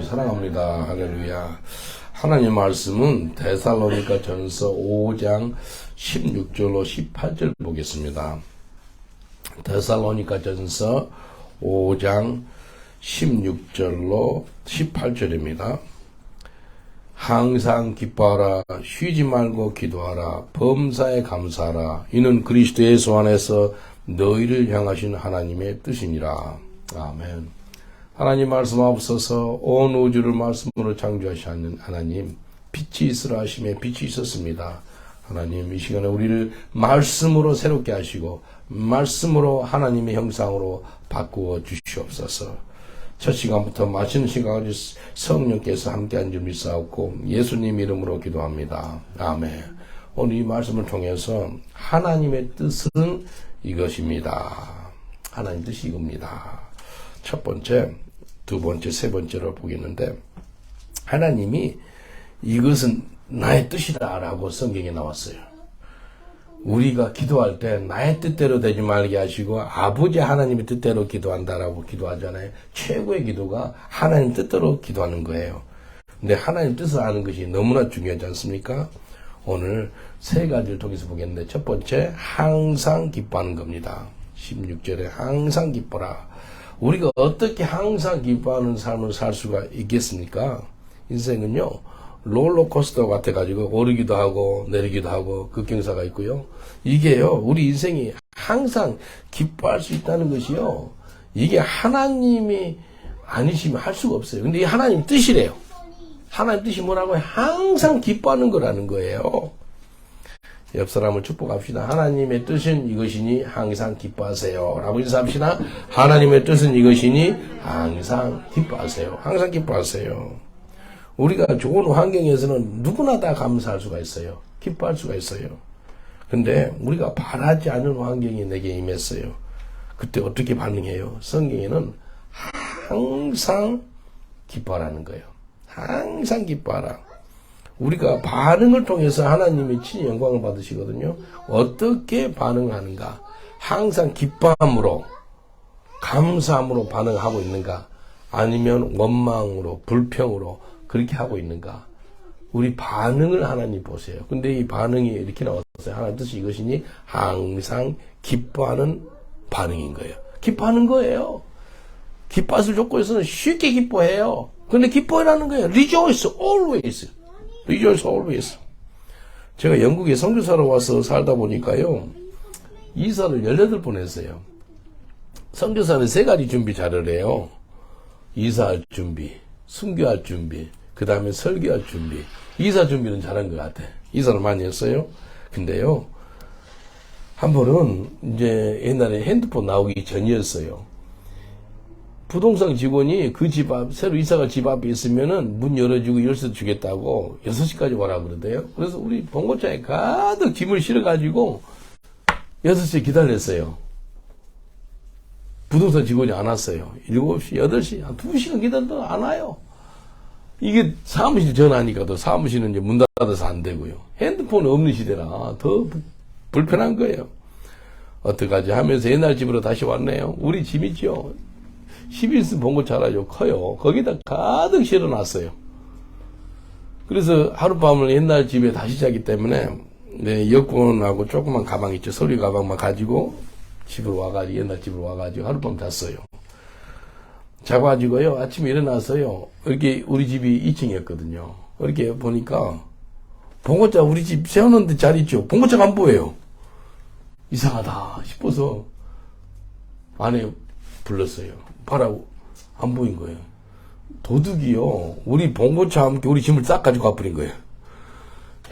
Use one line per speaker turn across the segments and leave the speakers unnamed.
하나님 사랑합니다. 할렐루야. 하나님 말씀은 데살로니가 전서 5장 16절로 18절 보겠습니다. 데살로니가 전서 5장 16절로 18절입니다. 항상 기뻐하라, 쉬지 말고 기도하라, 범사에 감사하라. 이는 그리스도 예수 안에서 너희를 향하신 하나님의 뜻이니라. 아멘. 하나님 말씀 앞서서 온 우주를 말씀으로 창조하신 하나님, 빛이 있으라 하심에 빛이 있었습니다. 하나님, 이 시간에 우리를 말씀으로 새롭게 하시고 말씀으로 하나님의 형상으로 바꾸어 주시옵소서. 첫 시간부터 마치는 시간까지 성령께서 함께한 줄 믿사옵고 예수님 이름으로 기도합니다. 아멘. 오늘 이 말씀을 통해서 하나님의 뜻은 이것입니다. 하나님 뜻이 이겁니다. 첫 번째, 두 번째, 세 번째로 보겠는데, 하나님이 이것은 나의 뜻이다 라고 성경에 나왔어요. 우리가 기도할 때 나의 뜻대로 되지 말게 하시고 아버지 하나님의 뜻대로 기도한다라고 기도하잖아요. 최고의 기도가 하나님 뜻대로 기도하는 거예요. 근데 하나님 뜻을 아는 것이 너무나 중요하지 않습니까? 오늘 세 가지를 통해서 보겠는데, 첫 번째, 항상 기뻐하는 겁니다. 16절에 항상 기뻐라. 우리가 어떻게 항상 기뻐하는 삶을 살 수가 있겠습니까? 인생은요, 롤러코스터 같아가지고 오르기도 하고 내리기도 하고 급경사가 있고요. 이게요, 우리 인생이 항상 기뻐할 수 있다는 것이요, 이게 하나님이 아니시면 할 수가 없어요. 근데 이 하나님 뜻이래요. 하나님 뜻이 뭐라고요? 항상 기뻐하는 거라는 거예요. 옆 사람을 축복합시다. 하나님의 뜻은 이것이니 항상 기뻐하세요 라고 인사합시다. 하나님의 뜻은 이것이니 항상 기뻐하세요. 항상 기뻐하세요. 우리가 좋은 환경에서는 누구나 다 감사할 수가 있어요. 기뻐할 수가 있어요. 근데 우리가 바라지 않은 환경이 내게 임했어요. 그때 어떻게 반응해요? 성경에는 항상 기뻐하라는 거예요. 항상 기뻐하라. 우리가 반응을 통해서 하나님의 친히 영광을 받으시거든요. 어떻게 반응하는가? 항상 기뻐함으로, 감사함으로 반응하고 있는가? 아니면 원망으로, 불평으로 그렇게 하고 있는가? 우리 반응을 하나님 보세요. 근데 이 반응이 이렇게 나왔어요. 하나님 뜻이 이것이니 항상 기뻐하는 반응인 거예요. 기뻐하는 거예요. 기뻐할 조건에서는 쉽게 기뻐해요. 근데 기뻐하라는 거예요. Rejoice always. Rejoice always. 제가 영국에 선교사로 와서 살다 보니까요, 이사를 18번 했어요. 선교사는 3가지 준비 잘을 해요. 이사할 준비, 순교할 준비, 그 다음에 설교할 준비. 이사 준비는 잘한 것 같아. 이사를 많이 했어요. 근데요, 한 번은 이제 옛날에 핸드폰 나오기 전이었어요. 부동산 직원이 그 집 앞, 새로 이사갈 집 앞에 있으면은 문 열어주고 열쇠 주겠다고 6시까지 와라 그러대요. 그래서 우리 봉고차에 가득 짐을 실어가지고 6시에 기다렸어요. 부동산 직원이 안 왔어요. 7시, 8시, 한 2시간 기다려도 안 와요. 이게 사무실 전화하니까도 사무실은 이제 문 닫아서 안 되고요. 핸드폰 없는 시대라 더 불편한 거예요. 어떡하지 하면서 옛날 집으로 다시 왔네요. 우리 집 있죠? 11층 봉고차 아주 커요. 거기다 가득 실어놨어요. 그래서 하룻밤을 옛날 집에 다시 자기 때문에, 네, 여권하고 조그만 가방 있죠. 서류 가방만 가지고 집으로 와가지고, 옛날 집으로 와가지고 하룻밤 잤어요. 자가지고요, 아침에 일어나서요, 이렇게 우리 집이 2층이었거든요. 이렇게 보니까, 봉고차 우리 집 세워놓은 데 잘 있죠? 봉고차가 안 보여요. 이상하다 싶어서 안에 불렀어요. 봐라고. 안 보인 거예요. 도둑이요, 우리 봉고차와 함께 우리 짐을 싹 가지고 가버린 거예요.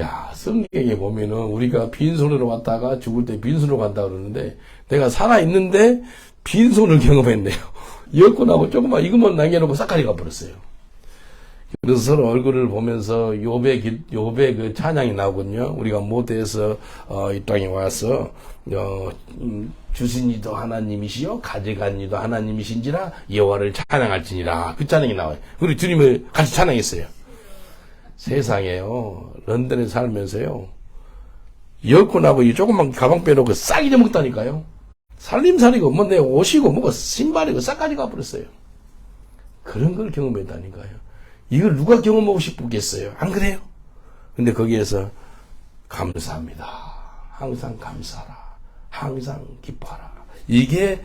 야, 성경에 보면은 우리가 빈손으로 왔다가 죽을 때 빈손으로 간다 그러는데, 내가 살아있는데 빈손을 경험했네요. 여권하고 조금만 이것만 남겨놓고 싹 가지고 가버렸어요. 그래서 서로 얼굴을 보면서 요배 그 찬양이 나오거든요. 우리가 모태에서 이 땅에 와서 주신 이도 하나님이시요 가져간 이도 하나님이신지라 여호와를 찬양할지니라. 그 찬양이 나와요. 우리 주님을 같이 찬양했어요. 세상에요, 런던에 살면서요, 여권하고 이 조그만 가방 빼놓고 싹 잊어먹었다니까요. 살림살이고 뭐 내 옷이고 뭐고 신발이고 싹 가지고 가버렸어요. 그런 걸 경험했다니까요. 이걸 누가 경험하고 싶겠어요? 안 그래요? 근데 거기에서 감사합니다. 항상 감사하라. 항상 기뻐하라. 이게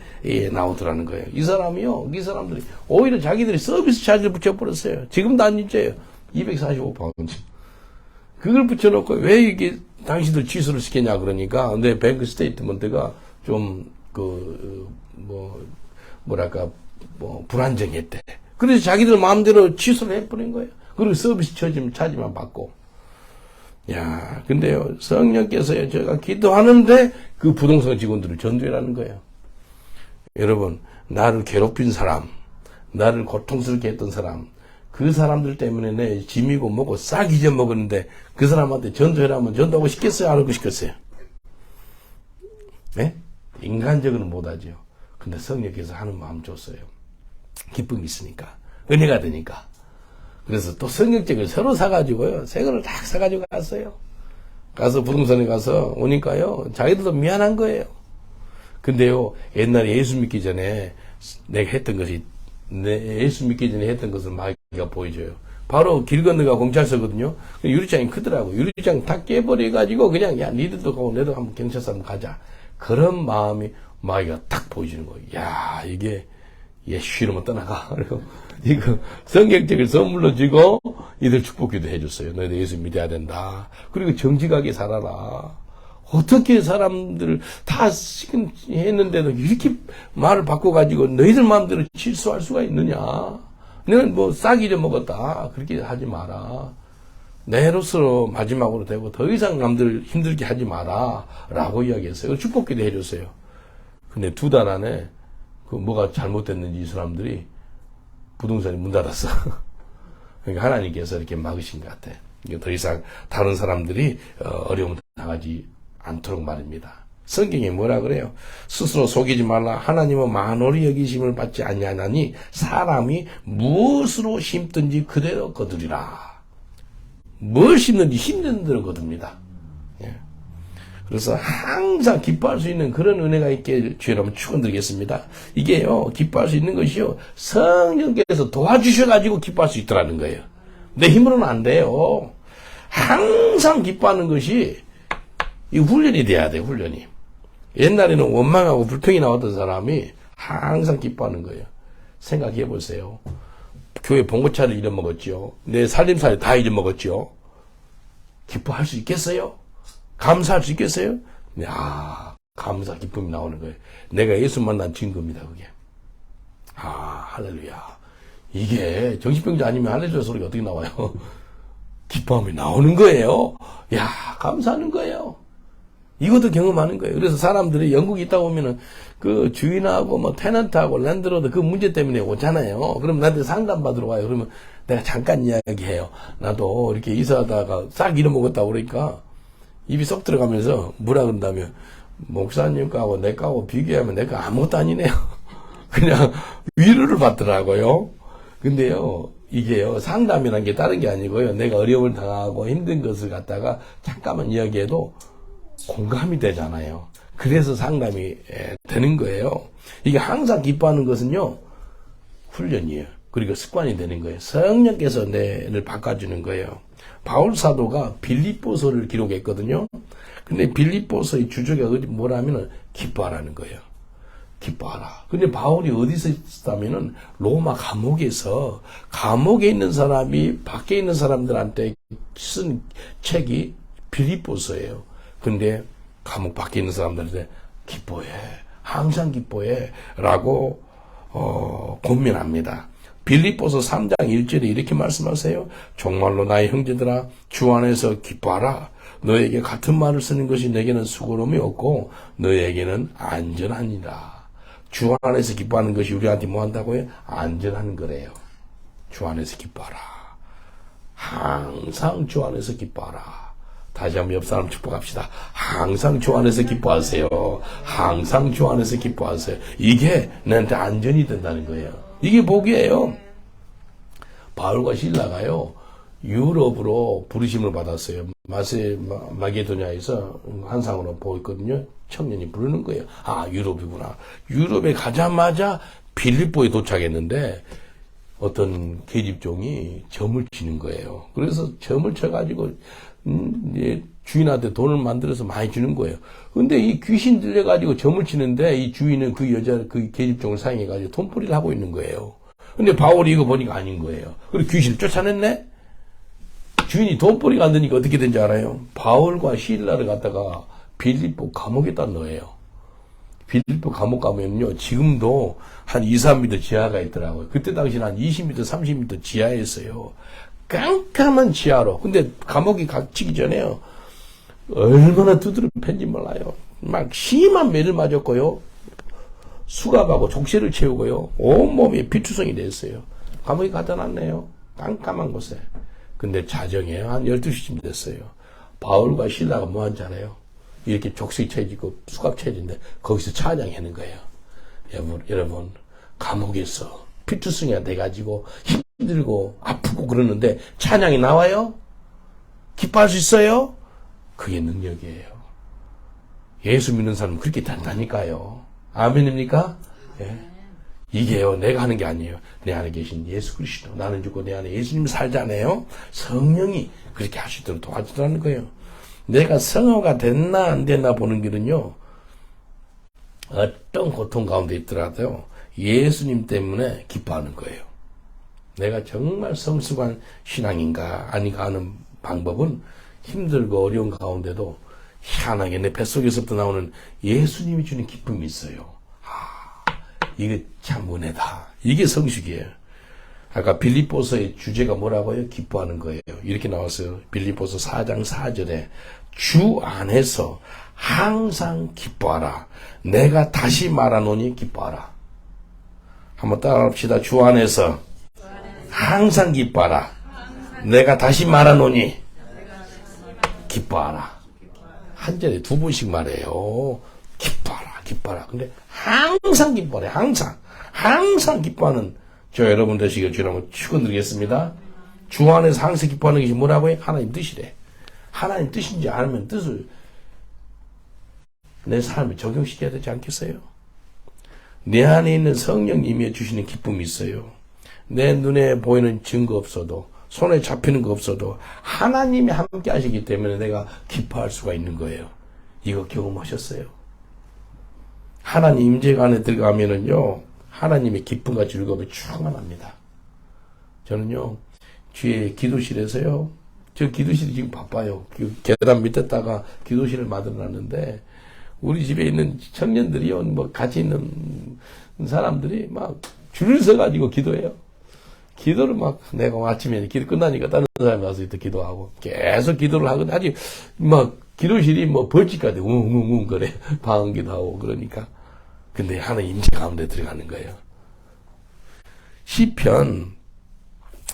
나오더라는 거예요. 이 사람들이 오히려 자기들이 서비스 차지를 붙여버렸어요. 지금도 안 잊어요. 245파운드. 그걸 붙여놓고 왜 이게 당신들 취소를 시켰냐 그러니까 내 뱅크 스테이트먼트가 좀 불안정했대. 그래서 자기들 마음대로 취소를 해버린 거예요. 그리고 서비스 차지만 받고. 야, 근데요, 성령께서요, 제가 기도하는데 그 부동산 직원들을 전도해라는 거예요. 여러분, 나를 괴롭힌 사람, 나를 고통스럽게 했던 사람, 그 사람들 때문에 내 짐이고 뭐고 싹 잊어먹었는데 그 사람한테 전도해라면 전도하고 싶겠어요? 안 하고 싶겠어요? 네? 인간적으로는 못하죠. 근데 성령께서 하는 마음 줬어요. 기쁨이 있으니까. 은혜가 되니까. 그래서 또 성경책을 새로 사가지고요. 새 거를 딱 사가지고 갔어요. 가서 부동산에 가서 오니까요. 자기들도 미안한 거예요. 근데요. 옛날에 예수 믿기 전에 내가 했던 것이 예수 믿기 전에 했던 것을 마귀가 보여줘요. 바로 길 건너가 경찰서거든요. 유리창이 크더라고. 유리창 다 깨버려가지고 그냥 야 니들도 가고 내도 한번 경찰서 한번 가자. 그런 마음이 마귀가 딱 보여주는 거예요. 야 이게 얘 쉬려면 떠나가. 그리고 이거 성경책을 선물로 주고 이들 축복기도 해줬어요. 너희들 예수 믿어야 된다. 그리고 정직하게 살아라. 어떻게 사람들 다 했는데도 이렇게 말을 바꿔가지고 너희들 마음대로 실수할 수가 있느냐. 너는 뭐 싹 잊어먹었다. 그렇게 하지 마라. 내로서 마지막으로 되고 더 이상 남들 힘들게 하지 마라. 라고 이야기했어요. 축복기도 해줬어요. 근데 2달 안에 그 뭐가 잘못됐는지 이 사람들이 부동산이 문 닫았어. 그러니까 하나님께서 이렇게 막으신 것 같아. 더 이상 다른 사람들이 어려움 당하지 않도록 말입니다. 성경에 뭐라 그래요? 스스로 속이지 말라. 하나님은 만홀히 여기심을 받지 아니하나니 사람이 무엇으로 심든지 그대로 거두리라. 뭘 심든지 힘든 대로 거둡니다. 예. 그래서 항상 기뻐할 수 있는 그런 은혜가 있게 주여 여러분 축원드리겠습니다. 이게요, 기뻐할 수 있는 것이요, 성령께서 도와주셔가지고 기뻐할 수 있더라는 거예요. 내 힘으로는 안 돼요. 항상 기뻐하는 것이 이 훈련이 돼야 돼요, 훈련이. 옛날에는 원망하고 불평이 나왔던 사람이 항상 기뻐하는 거예요. 생각해 보세요. 교회 봉고차를 잃어먹었죠. 내 살림살이 다 잃어먹었죠. 기뻐할 수 있겠어요? 감사할 수 있겠어요? 야, 감사, 기쁨이 나오는 거예요. 내가 예수 만난 증거입니다, 그게. 아, 할렐루야. 이게 정신병자 아니면 할렐루야 소리가 어떻게 나와요? 기쁨이 나오는 거예요. 야, 감사하는 거예요. 이것도 경험하는 거예요. 그래서 사람들이 영국에 있다 보면은 그 주인하고 뭐 테넌트하고 랜드로드 그 문제 때문에 오잖아요. 그럼 나한테 상담받으러 와요. 그러면 내가 잠깐 이야기해요. 나도 이렇게 이사하다가 싹 잃어먹었다고 그러니까 입이 쏙 들어가면서 뭐라 그런다면 목사님 거하고 내 거하고 비교하면 내 거 아무것도 아니네요. 그냥 위로를 받더라고요. 근데요, 이게요, 상담이라는 게 다른 게 아니고요. 내가 어려움을 당하고 힘든 것을 갖다가 잠깐만 이야기해도 공감이 되잖아요. 그래서 상담이 되는 거예요. 이게 항상 기뻐하는 것은요, 훈련이에요. 그리고 습관이 되는 거예요. 성령께서 내를 바꿔주는 거예요. 바울 사도가 빌립보서를 기록했거든요. 근데 빌립보서의 주제가 뭐라면은 기뻐하라는 거예요. 기뻐하라. 근데 바울이 어디서 있었다면은 로마 감옥에서 감옥에 있는 사람이 밖에 있는 사람들한테 쓴 책이 빌립보서예요. 근데 감옥 밖에 있는 사람들한테 기뻐해. 항상 기뻐해. 라고 권면합니다. 빌립보서 3장 1절에 이렇게 말씀하세요. 정말로 나의 형제들아 주 안에서 기뻐하라. 너에게 같은 말을 쓰는 것이 내게는 수고로움이 없고 너에게는 안전하니라. 주 안에서 기뻐하는 것이 우리한테 뭐 한다고요? 안전한 거래요. 주 안에서 기뻐하라. 항상 주 안에서 기뻐하라. 다시 한번 옆 사람 축복합시다. 항상 주 안에서 기뻐하세요. 항상 주 안에서 기뻐하세요. 이게 나한테 안전이 된다는 거예요. 이게 복이에요. 바울과 실라가요, 유럽으로 부르심을 받았어요. 마게도냐에서 한상으로 보였거든요. 청년이 부르는 거예요. 아, 유럽이구나. 유럽에 가자마자 빌립보에 도착했는데, 어떤 계집종이 점을 치는 거예요. 그래서 점을 쳐가지고 주인한테 돈을 만들어서 많이 주는 거예요. 근데 이 귀신 들려가지고 점을 치는데 이 주인은 그 여자, 그 계집종을 사용해가지고 돈벌이를 하고 있는 거예요. 근데 바울이 이거 보니까 아닌 거예요. 그리고 귀신을 쫓아냈네? 주인이 돈벌이가 안 되니까 어떻게 된지 알아요? 바울과 실라를 갖다가 빌립보 감옥에다 넣어요. 빌립보 감옥 가면요, 지금도 한 2, 3m 지하가 있더라고요. 그때 당시는 한 20m, 30m 지하였어요. 깜깜한 지하로. 근데 감옥에 갇히기 전에요, 얼마나 두드려 팬지 몰라요. 막 심한 매를 맞았고요. 수갑하고 족쇄를 채우고요. 온몸이 피투성이 됐어요. 감옥에 갖다 놨네요. 깜깜한 곳에. 근데 자정에 한 12시쯤 됐어요. 바울과 실라가 뭐 한잖아요. 이렇게 족쇄 채지고 수갑 채진데 거기서 찬양하는 거예요. 여러분 감옥에서 피투성이가 돼가지고 힘들고 아프고 그러는데 찬양이 나와요? 기뻐할 수 있어요? 그게 능력이에요. 예수 믿는 사람은 그렇게 단다니까요. 아멘입니까? 예. 이게요, 내가 하는 게 아니에요. 내 안에 계신 예수 그리스도, 나는 죽고 내 안에 예수님 살잖아요. 성령이 그렇게 할 수 있도록 도와주라는 거예요. 내가 성화가 됐나 안 됐나 보는 길은요, 어떤 고통 가운데 있더라도 예수님 때문에 기뻐하는 거예요. 내가 정말 성숙한 신앙인가 아닌가 하는 방법은 힘들고 어려운 가운데도 희한하게 내 뱃속에서부터 나오는 예수님이 주는 기쁨이 있어요. 이게 참 은혜다. 이게 성숙이에요. 아까 빌립보서의 주제가 뭐라고요? 기뻐하는 거예요. 이렇게 나왔어요. 빌립보서 4장 4절에 주 안에서 항상 기뻐하라. 내가 다시 말하노니 기뻐하라. 한번 따라합시다. 주 안에서 항상 기뻐하라. 내가 다시 말하노니 기뻐하라. 한 절에 두 번씩 말해요. 기뻐하라, 기뻐하라. 근데 항상 기뻐하래. 항상 기뻐하는 저 여러분 되시길 주님으로 축원드리겠습니다. 주 안에서 항상 기뻐하는 것이 뭐라고요? 하나님 뜻이래. 하나님 뜻인지 알면 뜻을 내 삶에 적용시켜야 되지 않겠어요? 내 안에 있는 성령님이 주시는 기쁨이 있어요. 내 눈에 보이는 증거 없어도, 손에 잡히는 거 없어도 하나님이 함께 하시기 때문에 내가 기뻐할 수가 있는 거예요. 이거 경험하셨어요? 하나님 임재가 안에 들어가면은요, 하나님의 기쁨과 즐거움이 충만합니다. 저는요, 뒤에 기도실에서요, 저 기도실이 지금 바빠요. 계단 밑에다가 기도실을 만들어놨는데, 우리 집에 있는 청년들이요, 뭐 같이 있는 사람들이 막 줄을 서가지고 기도해요. 기도를 막 내가 아침에 기도 끝나니까 다른 사람이 와서 또 기도하고 계속 기도를 하거든. 아직 막 기도실이 뭐 벌집까지 웅웅웅 그래. 방언기도 하고 그러니까. 근데 하나님 임재 가운데 들어가는 거예요. 시편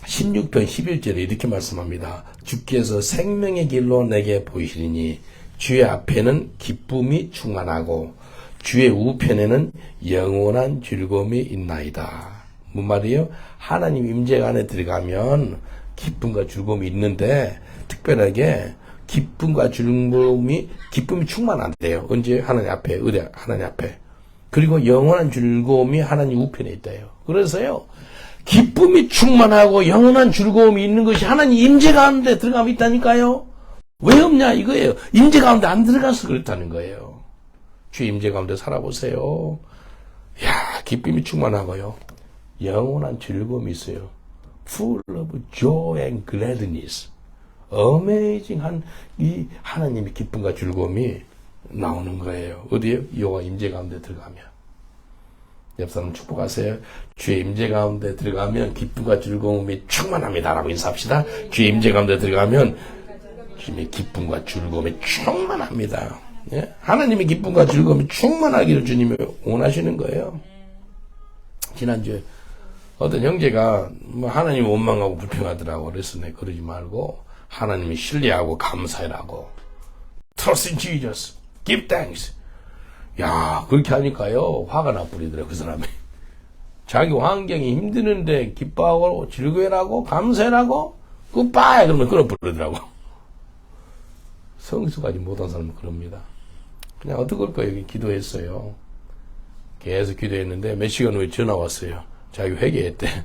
16편 11절에 이렇게 말씀합니다. 주께서 생명의 길로 내게 보이시리니 주의 앞에는 기쁨이 충만하고 주의 우편에는 영원한 즐거움이 있나이다. 뭔 말이에요? 하나님 임재 안에 들어가면 기쁨과 즐거움이 있는데 특별하게 기쁨이 충만한대요. 언제? 하나님 앞에, 하나님 앞에. 그리고 영원한 즐거움이 하나님 우편에 있대요. 그래서요, 기쁨이 충만하고 영원한 즐거움이 있는 것이 하나님 임재 가운데 들어가면 있다니까요. 왜 없냐 이거예요. 임재 가운데 안 들어가서 그렇다는 거예요. 주의 임재 가운데 살아보세요. 야, 기쁨이 충만하고요, 영원한 즐거움이 있어요. Full of joy and gladness. 어메이징한 이 하나님의 기쁨과 즐거움이 나오는 거예요. 어디에요? 여호와 임재 가운데 들어가면. 옆 사람 축복하세요. 주의 임재 가운데 들어가면 기쁨과 즐거움이 충만합니다라고 인사합시다. 주의 임재 가운데 들어가면 주님의 기쁨과 즐거움이 충만합니다. 예? 하나님의 기쁨과 즐거움이 충만하기를 주님이 원하시는 거예요. 지난주에 어떤 형제가 뭐 하나님 원망하고 불평하더라고. 그래서 내가 그러지 말고 하나님이 신뢰하고 감사해라고. Trust in Jesus. Give thanks. 야, 그렇게 하니까요, 화가 나버리더라고, 그 사람이. 자기 환경이 힘드는데 기뻐하고 즐거워라고 감사해라고 굿바이 그러면 끌어버리더라고. 성수까지 못한 사람은 그럽니다. 그냥 어떡할까 여기 기도했어요. 계속 기도했는데 몇 시간 후에 전화 왔어요. 자기 회개했대.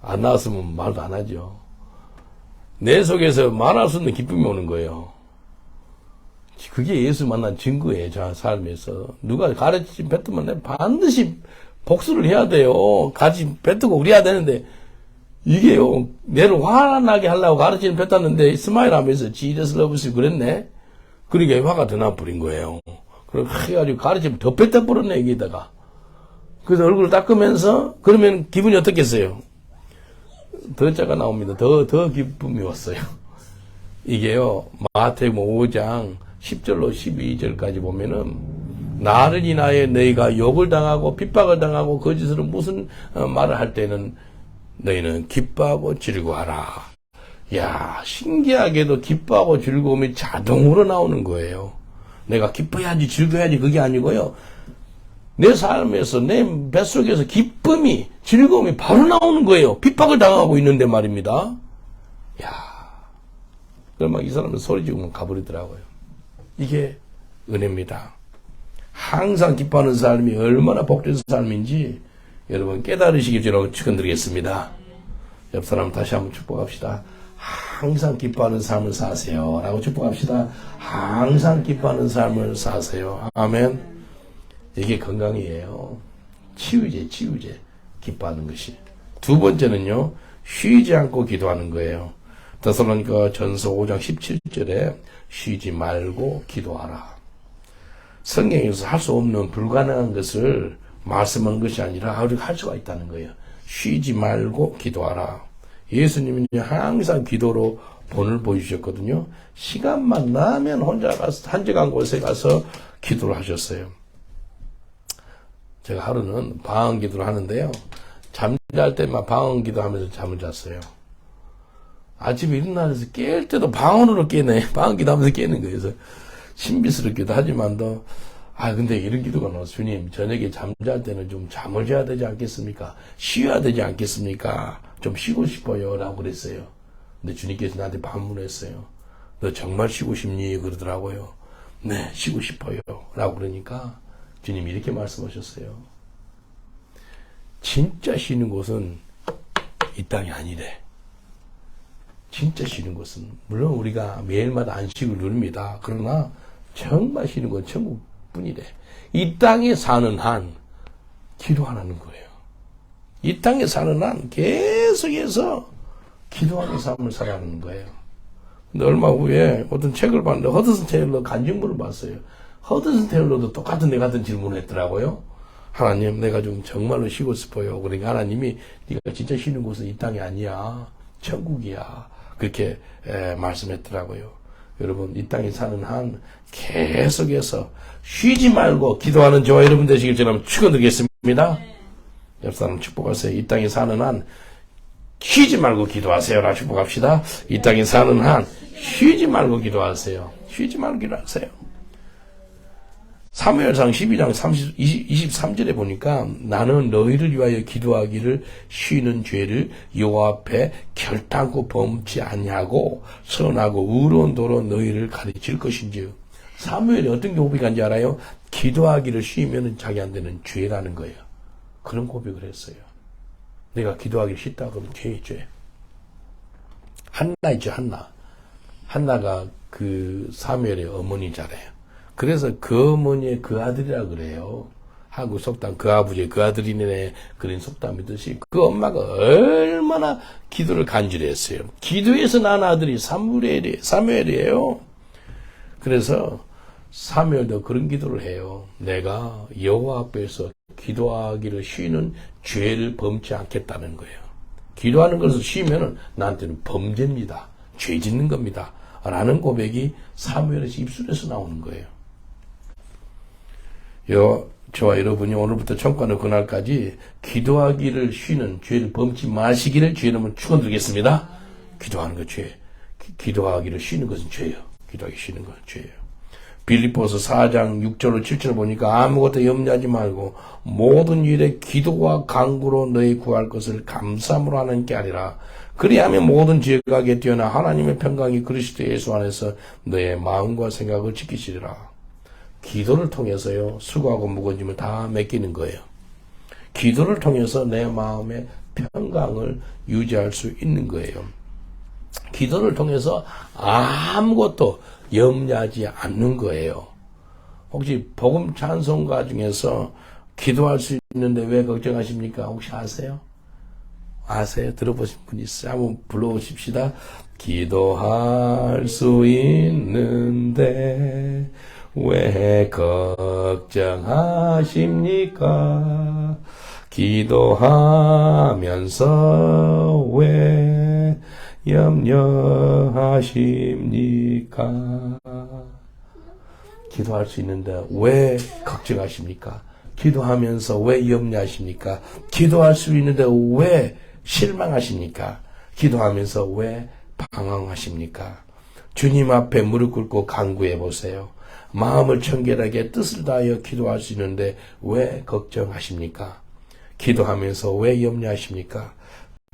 안 나왔으면 말도 안 하죠. 내 속에서 말할 수 없는 기쁨이 오는 거예요. 그게 예수 만난 증거예요. 저 삶에서. 누가 가르침 뱉으면 내가 반드시 복수를 해야 돼요. 같이 뱉고 그래야 되는데, 이게요, 내를 화나게 하려고 가르침 뱉었는데, 스마일 하면서 Jesus loves you 그랬네? 그러니까 화가 더 나버린 거예요. 그래가지고 가르침 더 뱉어버렸네, 여기다가. 그래서 얼굴을 닦으면서, 그러면 기분이 어떻겠어요? 더 자가 나옵니다. 더 기쁨이 왔어요. 이게요, 마태복음 5장 10절로 12절까지 보면은, 나를 인하여 너희가 욕을 당하고 핍박을 당하고 거짓으로 무슨 말을 할 때는 너희는 기뻐하고 즐거워하라. 야, 신기하게도 기뻐하고 즐거움이 자동으로 나오는 거예요. 내가 기뻐야지 즐거워야지 그게 아니고요. 내 삶에서 내 뱃속에서 기쁨이 즐거움이 바로 나오는 거예요. 핍박을 당하고 있는데 말입니다. 야, 그럼 막 이 사람은 소리 지르고 가버리더라고요. 이게 은혜입니다. 항상 기뻐하는 삶이 얼마나 복된 삶인지 여러분 깨달으시길 저는 축원드리겠습니다. 옆 사람 다시 한번 축복합시다. 항상 기뻐하는 삶을 사세요. 라고 축복합시다. 항상 기뻐하는 삶을 사세요. 아멘. 이게 건강이에요. 치유제. 기뻐하는 것이. 두 번째는요, 쉬지 않고 기도하는 거예요. 데살로니가 전서 5장 17절에 쉬지 말고 기도하라. 성경에서 할 수 없는 불가능한 것을 말씀하는 것이 아니라 우리가 할 수가 있다는 거예요. 쉬지 말고 기도하라. 예수님은 항상 기도로 본을 보여주셨거든요. 시간만 나면 혼자 가서 한적한 곳에 가서 기도를 하셨어요. 제가 하루는 방언 기도를 하는데요. 잠잘 때만 방언 기도하면서 잠을 잤어요. 아침에 일어나서 깰 때도 방언으로 깨네. 방언 기도하면서 깨는 거예요. 그래서 신비스럽기도 하지만도 근데 이런 기도가 나와서 주님 저녁에 잠잘 때는 좀 잠을 자야 되지 않겠습니까? 쉬어야 되지 않겠습니까? 좀 쉬고 싶어요 라고 그랬어요. 근데 주님께서 나한테 반문했어요. 너 정말 쉬고 싶니? 그러더라고요. 네, 쉬고 싶어요 라고 그러니까 주님이 이렇게 말씀하셨어요. 진짜 쉬는 곳은 이 땅이 아니래. 진짜 쉬는 곳은 물론 우리가 매일마다 안식을 누립니다. 그러나 정말 쉬는 건 천국뿐이래. 이 땅에 사는 한 기도하라는 거예요. 이 땅에 사는 한 계속해서 기도하는 삶을 살아가는 거예요. 근데 얼마 후에 어떤 책을 봤는데 허드슨 테일러 간증문을 봤어요. 허드슨 테일러도 똑같은 내 같은 질문을 했더라고요. 하나님, 내가 좀 정말로 쉬고 싶어요. 그러니까 하나님이 네가 진짜 쉬는 곳은 이 땅이 아니야. 천국이야. 그렇게 말씀했더라고요. 여러분, 이 땅에 사는 한 계속해서 쉬지 말고 기도하는 저와 여러분 되시길 저는 축원드리겠습니다. 옆 사람 축복하세요. 이 땅에 사는 한 쉬지 말고 기도하세요. 라고 축복합시다. 이 땅에 사는 한 쉬지 말고 기도하세요. 쉬지 말고 기도하세요. 사무엘상 12장 23절에 보니까 나는 너희를 위하여 기도하기를 쉬는 죄를 여호와 앞에 결단코 범치 아니하고 선하고 의로운 도로 너희를 가르칠 것인지. 사무엘이 어떤 고백한지 알아요? 기도하기를 쉬면 자기한테는 죄라는 거예요. 그런 고백을 했어요. 내가 기도하기 싫다 그러면 죄. 한나 있죠, 한나. 한나가 그 사무엘의 어머니잖아요. 그래서 그 어머니의 그 아들이라 그래요. 한국 속담 그 아버지의 그 아들이네 그런 속담이듯이 그 엄마가 얼마나 기도를 간절히 했어요. 기도에서 난 아들이 사무엘이에요. 그래서 사무엘도 그런 기도를 해요. 내가 여호와 앞에서 기도하기를 쉬는 죄를 범치 않겠다는 거예요. 기도하는 것을 쉬면은 나한테는 범죄입니다. 죄 짓는 겁니다. 라는 고백이 사무엘의 입술에서 나오는 거예요. 저와 여러분이 오늘부터 천국하는 그날까지 기도하기를 쉬는 죄를 범치 마시기를 주의 이름으로 축원드리겠습니다. 기도하는 거 죄. 기도하기를 쉬는 것은 죄예요. 기도하기 쉬는 것은 죄예요. 빌립보서 4장 6절로 7절 보니까 아무것도 염려하지 말고 모든 일에 기도와 간구로 너희 구할 것을 감사함으로 하는 게 아니라 그리하면 모든 지혜가게 뛰어나 하나님의 평강이 그리스도 예수 안에서 너의 마음과 생각을 지키시리라. 기도를 통해서요 수고하고 무거운 짐을 다 맡기는 거예요. 기도를 통해서 내 마음에 평강을 유지할 수 있는 거예요. 기도를 통해서 아무것도 염려하지 않는 거예요. 혹시 복음 찬송가 중에서 기도할 수 있는데 왜 걱정하십니까? 혹시 아세요? 아세요? 들어보신 분 있어요? 한번 불러보십시다. 기도할 수 있는데 왜 걱정하십니까? 기도하면서 왜 염려하십니까? 기도할 수 있는데 왜 걱정하십니까? 기도하면서 왜 염려하십니까? 기도할 수 있는데 왜 실망하십니까? 기도하면서 왜 방황하십니까? 주님 앞에 무릎 꿇고 간구해 보세요. 마음을 청결하게 뜻을 다하여 기도할 수 있는데 왜 걱정하십니까? 기도하면서 왜 염려하십니까?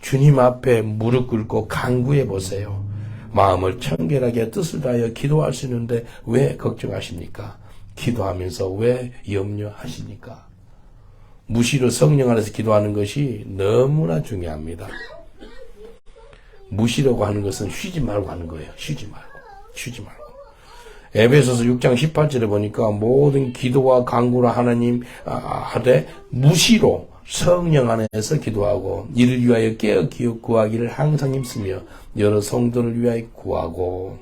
주님 앞에 무릎 꿇고 간구해 보세요. 마음을 청결하게 뜻을 다하여 기도할 수 있는데 왜 걱정하십니까? 기도하면서 왜 염려하십니까? 무시로 성령 안에서 기도하는 것이 너무나 중요합니다. 무시라고 하는 것은 쉬지 말고 하는 거예요. 쉬지 말고. 에베소서 6장 18절에 보니까 모든 기도와 간구라 하나님 하되 무시로 성령 안에서 기도하고 이를 위하여 깨어 구하기를 항상 힘쓰며 여러 성도를 위하여 구하고,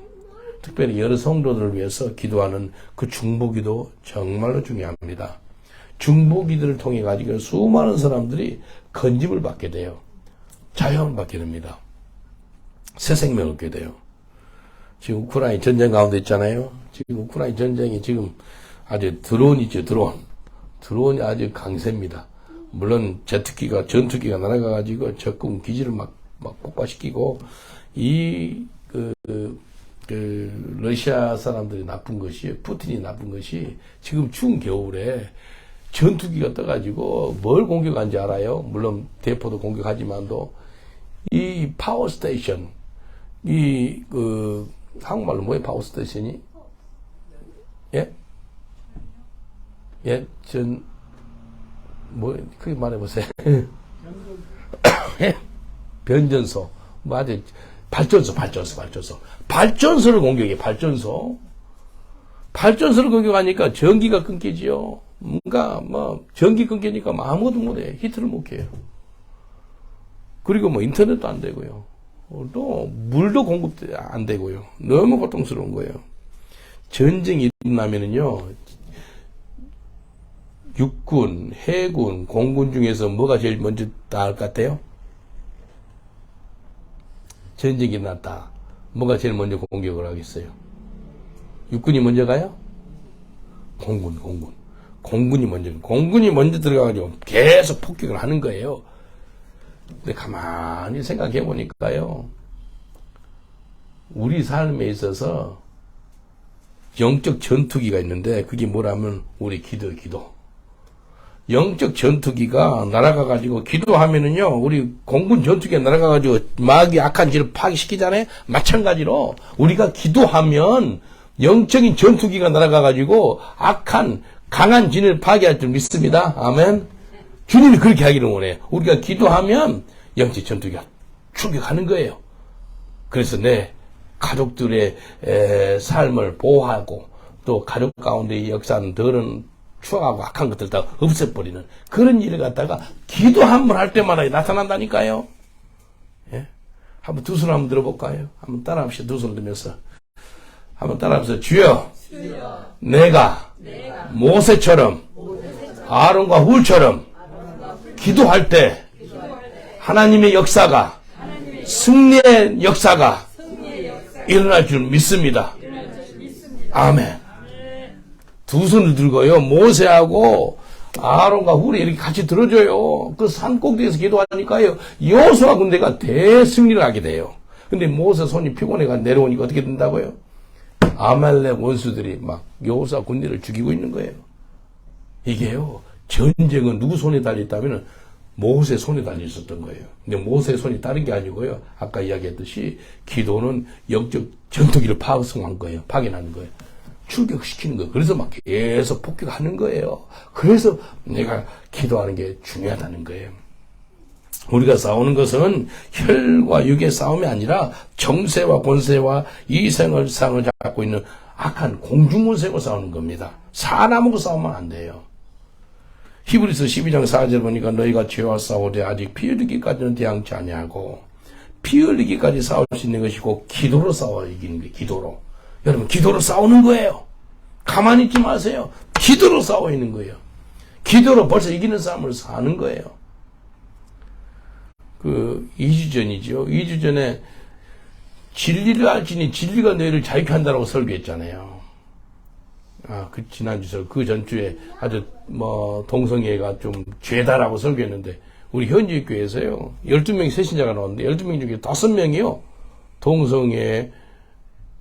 특별히 여러 성도들을 위해서 기도하는 그 중보기도 정말로 중요합니다. 중보기도를 통해 가지고 수많은 사람들이 건짐을 받게 돼요. 자유함을 받게 됩니다. 새 생명을 얻게 돼요. 지금 우크라이나 전쟁 가운데 있잖아요. 지금 우크라이나 전쟁이 지금 아주 드론이죠, 드론이 아주 강세입니다. 물론 전투기가 날아가가지고 적군 기지를 막 폭파시키고, 러시아 사람들이 나쁜 것이, 푸틴이 나쁜 것이 지금 추운 겨울에 전투기가 떠가지고 뭘 공격한지 알아요? 물론 대포도 공격하지만도 이 파워 스테이션, 한국말로 뭐예요, 파워 스테이션이? 예? 예, 크게 말해보세요. 변전소. 맞아요. 발전소를 공격해, 발전소를 공격하니까 전기가 끊기지요. 전기 끊기니까 아무것도 못해. 히트를 못 해요. 그리고 인터넷도 안 되고요. 또, 물도 공급 안 되고요. 너무 고통스러운 거예요. 전쟁이 일어나면은요, 육군, 해군, 공군 중에서 뭐가 제일 먼저 나을 것 같아요? 전쟁이 일어났다. 뭐가 제일 먼저 공격을 하겠어요? 육군이 먼저 가요? 공군이 먼저 들어가가지고 계속 폭격을 하는 거예요. 근데 가만히 생각해 보니까요, 우리 삶에 있어서 영적 전투기가 있는데, 그게 뭐라면 우리 기도. 영적 전투기가 날아가가지고 기도하면은요, 우리 공군 전투기가 날아가가지고 마귀 악한 짓을 파괴시키잖아요. 마찬가지로 우리가 기도하면 영적인 전투기가 날아가가지고 악한 강한 진을 파괴할 줄 믿습니다. 아멘. 주님이 그렇게 하기를 원해요. 우리가 기도하면 영적 전투기가 출격하는 거예요. 그래서 내 가족들의 삶을 보호하고, 또 가족 가운데 역사는 더러운 추억하고 악한 것들 다 없애버리는 그런 일을 갖다가 기도 한 번 할 때마다 나타난다니까요. 예? 한번 두 손 한번 들어볼까요? 한번 따라합시다. 두 손 들면서 한번 따라합시다. 주여, 내가 모세처럼 아론과 훌처럼 기도할 때 하나님의 역사가, 승리의 역사가 일어날 줄 믿습니다. 아멘. 두 손을 들고요, 모세하고 아론과 훌이 이렇게 같이 들어줘요. 그 산 꼭대기에서 기도하니까요, 여호수아 군대가 대승리를 하게 돼요. 근데 모세 손이 피곤해가 내려오니까 어떻게 된다고요? 아말렉 원수들이 막 여호수아 군대를 죽이고 있는 거예요. 이게요, 전쟁은 누구 손에 달려있다면 모세 손에 달려있었던 거예요. 근데 모세 손이 다른 게 아니고요, 아까 이야기했듯이 기도는 영적 전투기를 파괴한 거예요. 출격시키는 거예요. 그래서 막 계속 폭격하는 거예요. 그래서 내가 기도하는 게 중요하다는 거예요. 우리가 싸우는 것은 혈과 육의 싸움이 아니라 정세와 권세와 이 세상을 잡고 있는 악한 공중권세고 싸우는 겁니다. 사람하고 싸우면 안 돼요. 히브리서 12장 4절 보니까 너희가 죄와 싸우되 아직 피 흘리기까지는 대항치 아니하고 피 흘리기까지 싸울 수 있는 것이 곧 기도로 싸워 이기는 거예요. 기도로. 여러분 기도로 싸우는 거예요. 가만히 있지 마세요. 기도로 싸워 있는 거예요. 기도로 벌써 이기는 싸움을 사는 거예요. 2주 전이죠. 2주 전에 진리를 알지니 진리가 너희를 자유케 한다라고 설교했잖아요. 지난주 그 전주에 아주 동성애가 좀 죄다라고 설교했는데 우리 현지교회에서요. 12명이 새신자가 나왔는데 12명 중에 5명이요. 동성애에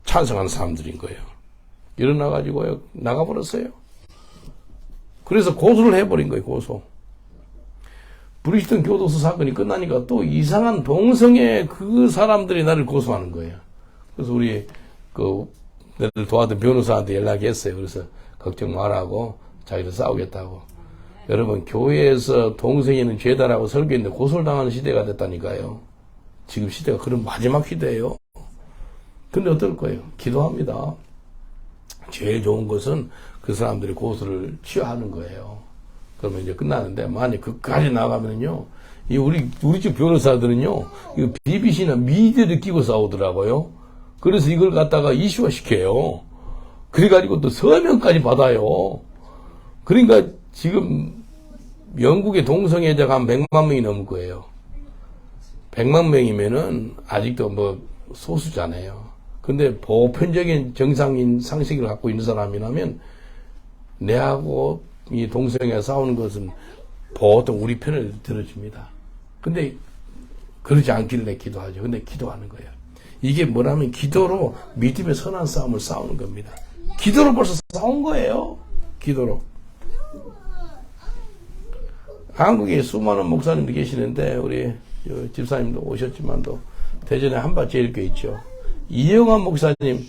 찬성한 사람들인 거예요. 일어나가지고요. 나가버렸어요. 그래서 고소를 해버린 거예요. 고소. 브리스턴 교도소 사건이 끝나니까 또 이상한 동성애 그 사람들이 나를 고소하는 거예요. 그래서 우리 나를 도와준 변호사한테 연락했어요. 그래서 걱정 말라고 자기도 싸우겠다고. 여러분 교회에서 동성애는 죄다라고 설교했는데 고소를 당하는 시대가 됐다니까요. 지금 시대가 그런 마지막 시대예요. 근데 어떨 거예요? 기도합니다. 제일 좋은 것은 그 사람들이 고소를 취하하는 거예요. 그러면 이제 끝나는데, 만약 그까지 나가면요, 우리 집 변호사들은요, 이거 BBC나 미디어를 끼고 싸우더라고요. 그래서 이걸 갖다가 이슈화 시켜요. 그래가지고 또 서명까지 받아요. 그러니까 지금 영국의 동성애자가 한 100만 명이 넘을 거예요. 100만 명이면은 아직도 소수잖아요. 근데 보편적인 정상인 상식을 갖고 있는 사람이라면, 내하고 이 동성애가 싸우는 것은 보통 우리 편을 들어줍니다. 근데 그러지 않길래 기도하죠. 근데 기도하는 거예요. 이게 뭐냐면 기도로 믿음의 선한 싸움을 싸우는 겁니다. 기도로 벌써 싸운 거예요. 기도로. 한국에 수많은 목사님들 계시는데 우리 집사님도 오셨지만도 대전에 한밭제일교회 있죠. 이영환 목사님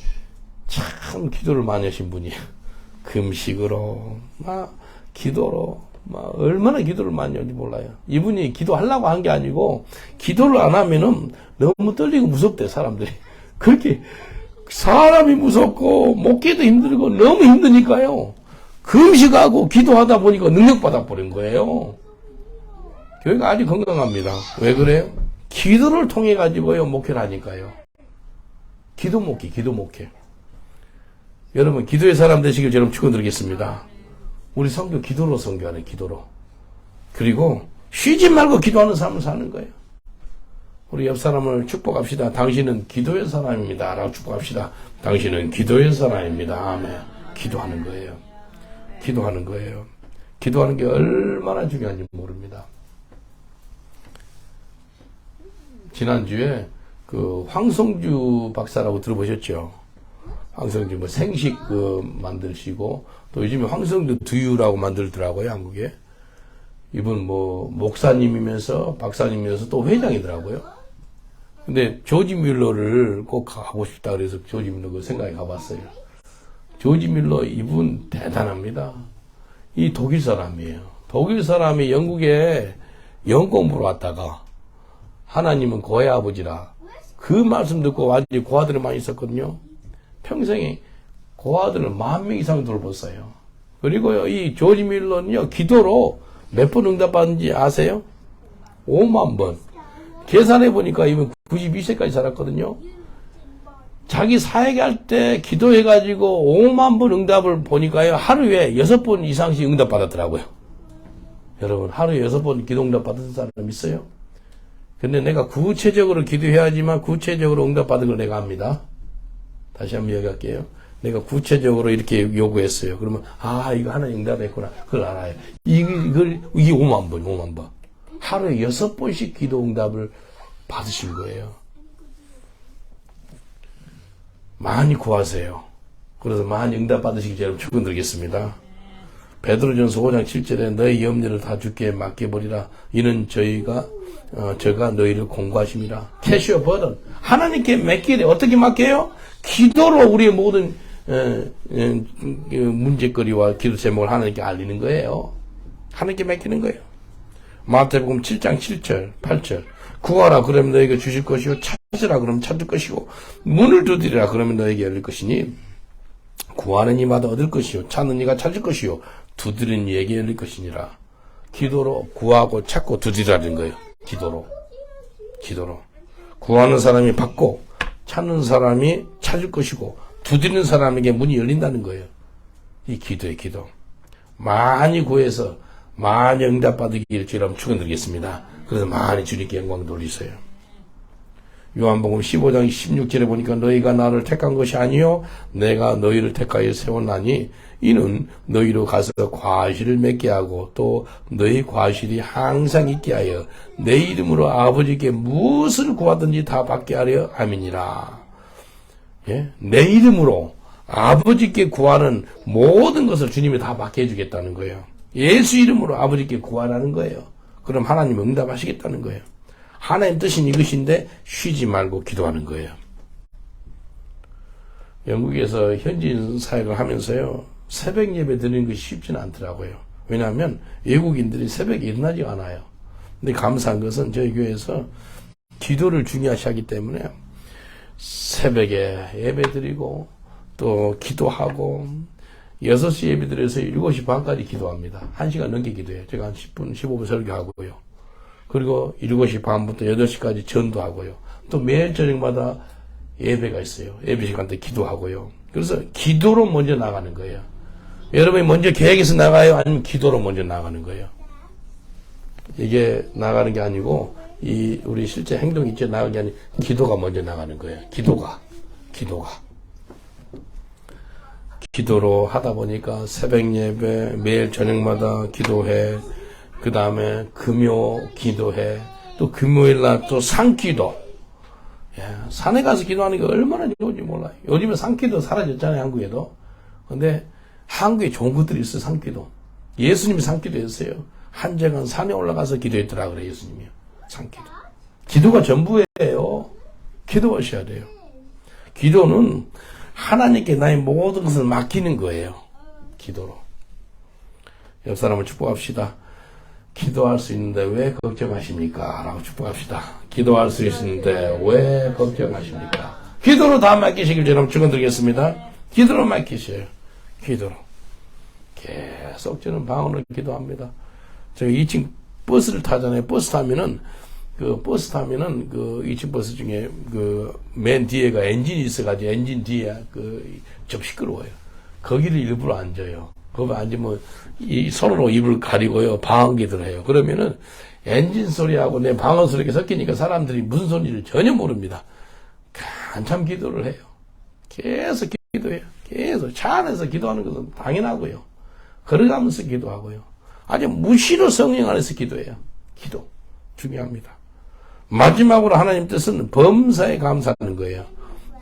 참 기도를 많이 하신 분이에요. 금식으로 기도로 얼마나 기도를 많이 하는지 몰라요. 이분이 기도하려고 한 게 아니고 기도를 안 하면은 너무 떨리고 무섭대 사람들이. 그렇게 사람이 무섭고 먹기도 힘들고 너무 힘드니까요. 금식하고 기도하다 보니까 능력 받아버린 거예요. 교회가 아주 건강합니다. 왜 그래요? 기도를 통해 가지고요 목회를 하니까요. 기도 목회. 여러분 기도의 사람 되시길 여러분 축원드리겠습니다. 우리 성교 기도로 성교하는 기도로. 그리고 쉬지 말고 기도하는 삶을 사는 거예요. 우리 옆 사람을 축복합시다. 당신은 기도의 사람입니다. 라고 축복합시다. 당신은 기도의 사람입니다. 아멘. 기도하는 거예요. 기도하는 거예요. 기도하는 게 얼마나 중요한지 모릅니다. 지난주에 황성주 박사라고 들어보셨죠? 황성주 생식 만드시고 또 요즘에 황성주 두유라고 만들더라고요. 한국에. 이분 목사님이면서 박사님이면서 또 회장이더라고요. 근데 조지 밀러를 꼭 가고 싶다 그래서 조지 밀러 그 생각에 가봤어요. 조지 밀러 이분 대단합니다. 이 독일 사람이에요. 독일 사람이 영국에 영어 공부로 왔다가 하나님은 고의 아버지라 그 말씀 듣고 완전히 고아들을 많이 있었거든요. 평생에 고아들을 10,000명 이상 돌봤어요. 그리고요, 이 조지 밀러는요, 기도로 몇 번 응답받은지 아세요? 5만 번. 계산해보니까 이분 92세까지 살았거든요. 자기 사역할 때 기도해가지고 5만 번 응답을 보니까요, 하루에 6번 이상씩 응답받았더라고요. 여러분, 하루에 6번 기도 응답 받은 사람 있어요? 근데 내가 구체적으로 기도해야지만 구체적으로 응답받은 걸 내가 압니다. 다시 한번 이야기할게요. 내가 구체적으로 이렇게 요구했어요. 그러면, 이거 하나님 응답했구나. 그걸 알아요. 이게 5만 번. 하루에 6번씩 기도 응답을 받으신 거예요. 많이 구하세요. 그래서 많이 응답 받으시기 전에 축원드리겠습니다. 베드로전서 5장 7절에 너희 염려를 다 주께 맡겨버리라. 이는 저가 너희를 공고하심이라. 캐시어 버든. 하나님께 맡기래. 어떻게 맡겨요? 기도로 우리의 모든 문제거리와 기도 제목을 하나님께 알리는 거예요. 하나님께 맡기는 거예요. 마태복음 7장 7절, 8절. 구하라 그러면 너에게 주실 것이요. 찾으라 그러면 찾을 것이고 문을 두드리라 그러면 너에게 열릴 것이니 구하는 이마다 얻을 것이요. 찾는 이가 찾을 것이요. 두드리는 이에게 열릴 것이니라. 기도로 구하고 찾고 두드리라는 거예요. 기도로. 구하는 사람이 받고 찾는 사람이 찾을 것이고 두드리는 사람에게 문이 열린다는 거예요. 이 기도의 기도. 많이 구해서 많이 응답받으기를 주님 축원드리겠습니다. 그래서 많이 주님께 영광 돌리세요. 요한복음 15장 16절에 보니까 너희가 나를 택한 것이 아니요 내가 너희를 택하여 세웠나니 이는 너희로 가서 과실을 맺게 하고 또 너희 과실이 항상 있게 하여 내 이름으로 아버지께 무엇을 구하든지 다 받게 하려 함이니라. 예? 내 이름으로 아버지께 구하는 모든 것을 주님이 다 받게 해주겠다는 거예요. 예수 이름으로 아버지께 구하라는 거예요. 그럼 하나님 응답하시겠다는 거예요. 하나님 뜻은 이것인데 쉬지 말고 기도하는 거예요. 영국에서 현지인 사역을 하면서요. 새벽 예배 드리는 것이 쉽지는 않더라고요. 왜냐하면 외국인들이 새벽에 일어나지 않아요. 근데 감사한 것은 저희 교회에서 기도를 중요시 하기 때문에 새벽에 예배 드리고 또 기도하고 6시 예배 드려서 7시 반까지 기도합니다. 1시간 넘게 기도해요. 제가 한 10분, 15분 설교하고요. 그리고 7시 반부터 8시까지 전도하고요. 또 매일 저녁마다 예배가 있어요. 예배 시간 때 기도하고요. 그래서 기도로 먼저 나가는 거예요. 여러분이 먼저 계획해서 나가요? 아니면 기도로 먼저 나가는 거예요? 이게 나가는 게 아니고 우리 실제 행동이 이제 나가는 게 아니고 기도가 먼저 나가는 거예요. 기도가. 기도로 하다 보니까 새벽 예배 매일 저녁마다 기도해. 그 다음에 금요 기도해. 또 금요일 날 또 산기도. 산에 가서 기도하는 게 얼마나 좋은지 몰라요. 요즘에 산기도 사라졌잖아요, 한국에도. 근데 한국에 좋은 것들이 있어요, 산기도. 예수님이 산기도 했어요. 한정은 산에 올라가서 기도했더라 그래요, 예수님이요. 산기도. 기도가 전부예요. 기도하셔야 돼요. 기도는 하나님께 나의 모든 것을 맡기는 거예요. 기도로. 옆 사람을 축복합시다. 기도할 수 있는데 왜 걱정하십니까? 라고 축복합시다. 기도할 수 있는데 왜 걱정하십니까? 기도로 다 맡기시길 여러분 축원드리겠습니다. 기도로 맡기셔요. 기도로. 계속 저는 방언으로 기도합니다. 제가 2층 버스를 타잖아요. 버스 타면은 그 2층 버스 중에 맨 뒤에가 엔진이 있어가지고 엔진 뒤에 좀 시끄러워요. 거기를 일부러 앉아요. 거기 앉으면 손으로 입을 가리고요. 방언기도를 해요. 그러면은 엔진 소리하고 내 방언 소리가 섞이니까 사람들이 무슨 소리를 전혀 모릅니다. 한참 기도를 해요. 계속 기도해요. 계속 차 안에서 기도하는 것은 당연하고요. 걸어가면서 기도하고요. 아주 무시로 성령 안에서 기도해요. 기도. 중요합니다. 마지막으로 하나님 뜻은 범사에 감사하는 거예요.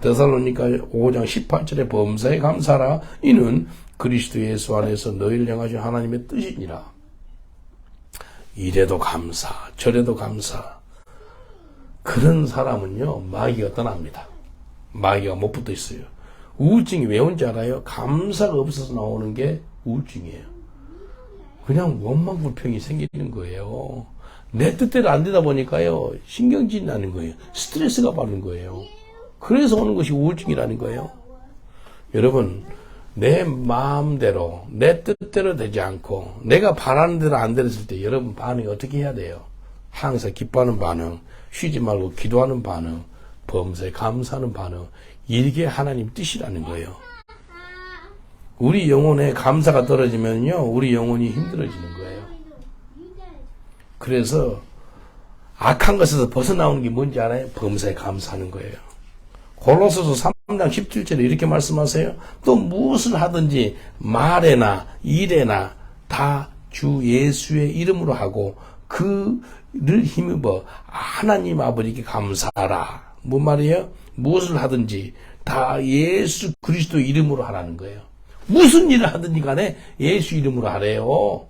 데살로니가 5장 18절에 범사에 감사하라. 이는 그리스도 예수 안에서 너희를 향하신 하나님의 뜻이니라. 이래도 감사, 저래도 감사. 그런 사람은요, 마귀가 떠납니다. 마귀가 못 붙어 있어요. 우울증이 왜 온지 알아요? 감사가 없어서 나오는 게 우울증이에요. 그냥 원망 불평이 생기는 거예요. 내 뜻대로 안 되다 보니까요, 신경질이 나는 거예요. 스트레스가 받는 거예요. 그래서 오는 것이 우울증이라는 거예요. 여러분, 내 마음대로, 내 뜻대로 되지 않고, 내가 바라는 대로 안 됐을 때 여러분 반응이 어떻게 해야 돼요? 항상 기뻐하는 반응, 쉬지 말고 기도하는 반응, 범사에 감사하는 반응, 이게 하나님 뜻이라는 거예요. 우리 영혼에 감사가 떨어지면요, 우리 영혼이 힘들어지는 거예요. 그래서 악한 것에서 벗어나오는 게 뭔지 알아요? 범사에 감사하는 거예요. 골로새서 3장 17절에 이렇게 말씀하세요. 또 무엇을 하든지 말에나 일에나 다 주 예수의 이름으로 하고 그를 힘입어 하나님 아버지께 감사하라. 뭔 말이에요? 무엇을 하든지 다 예수 그리스도 이름으로 하라는 거예요. 무슨 일을 하든지 간에 예수 이름으로 하래요.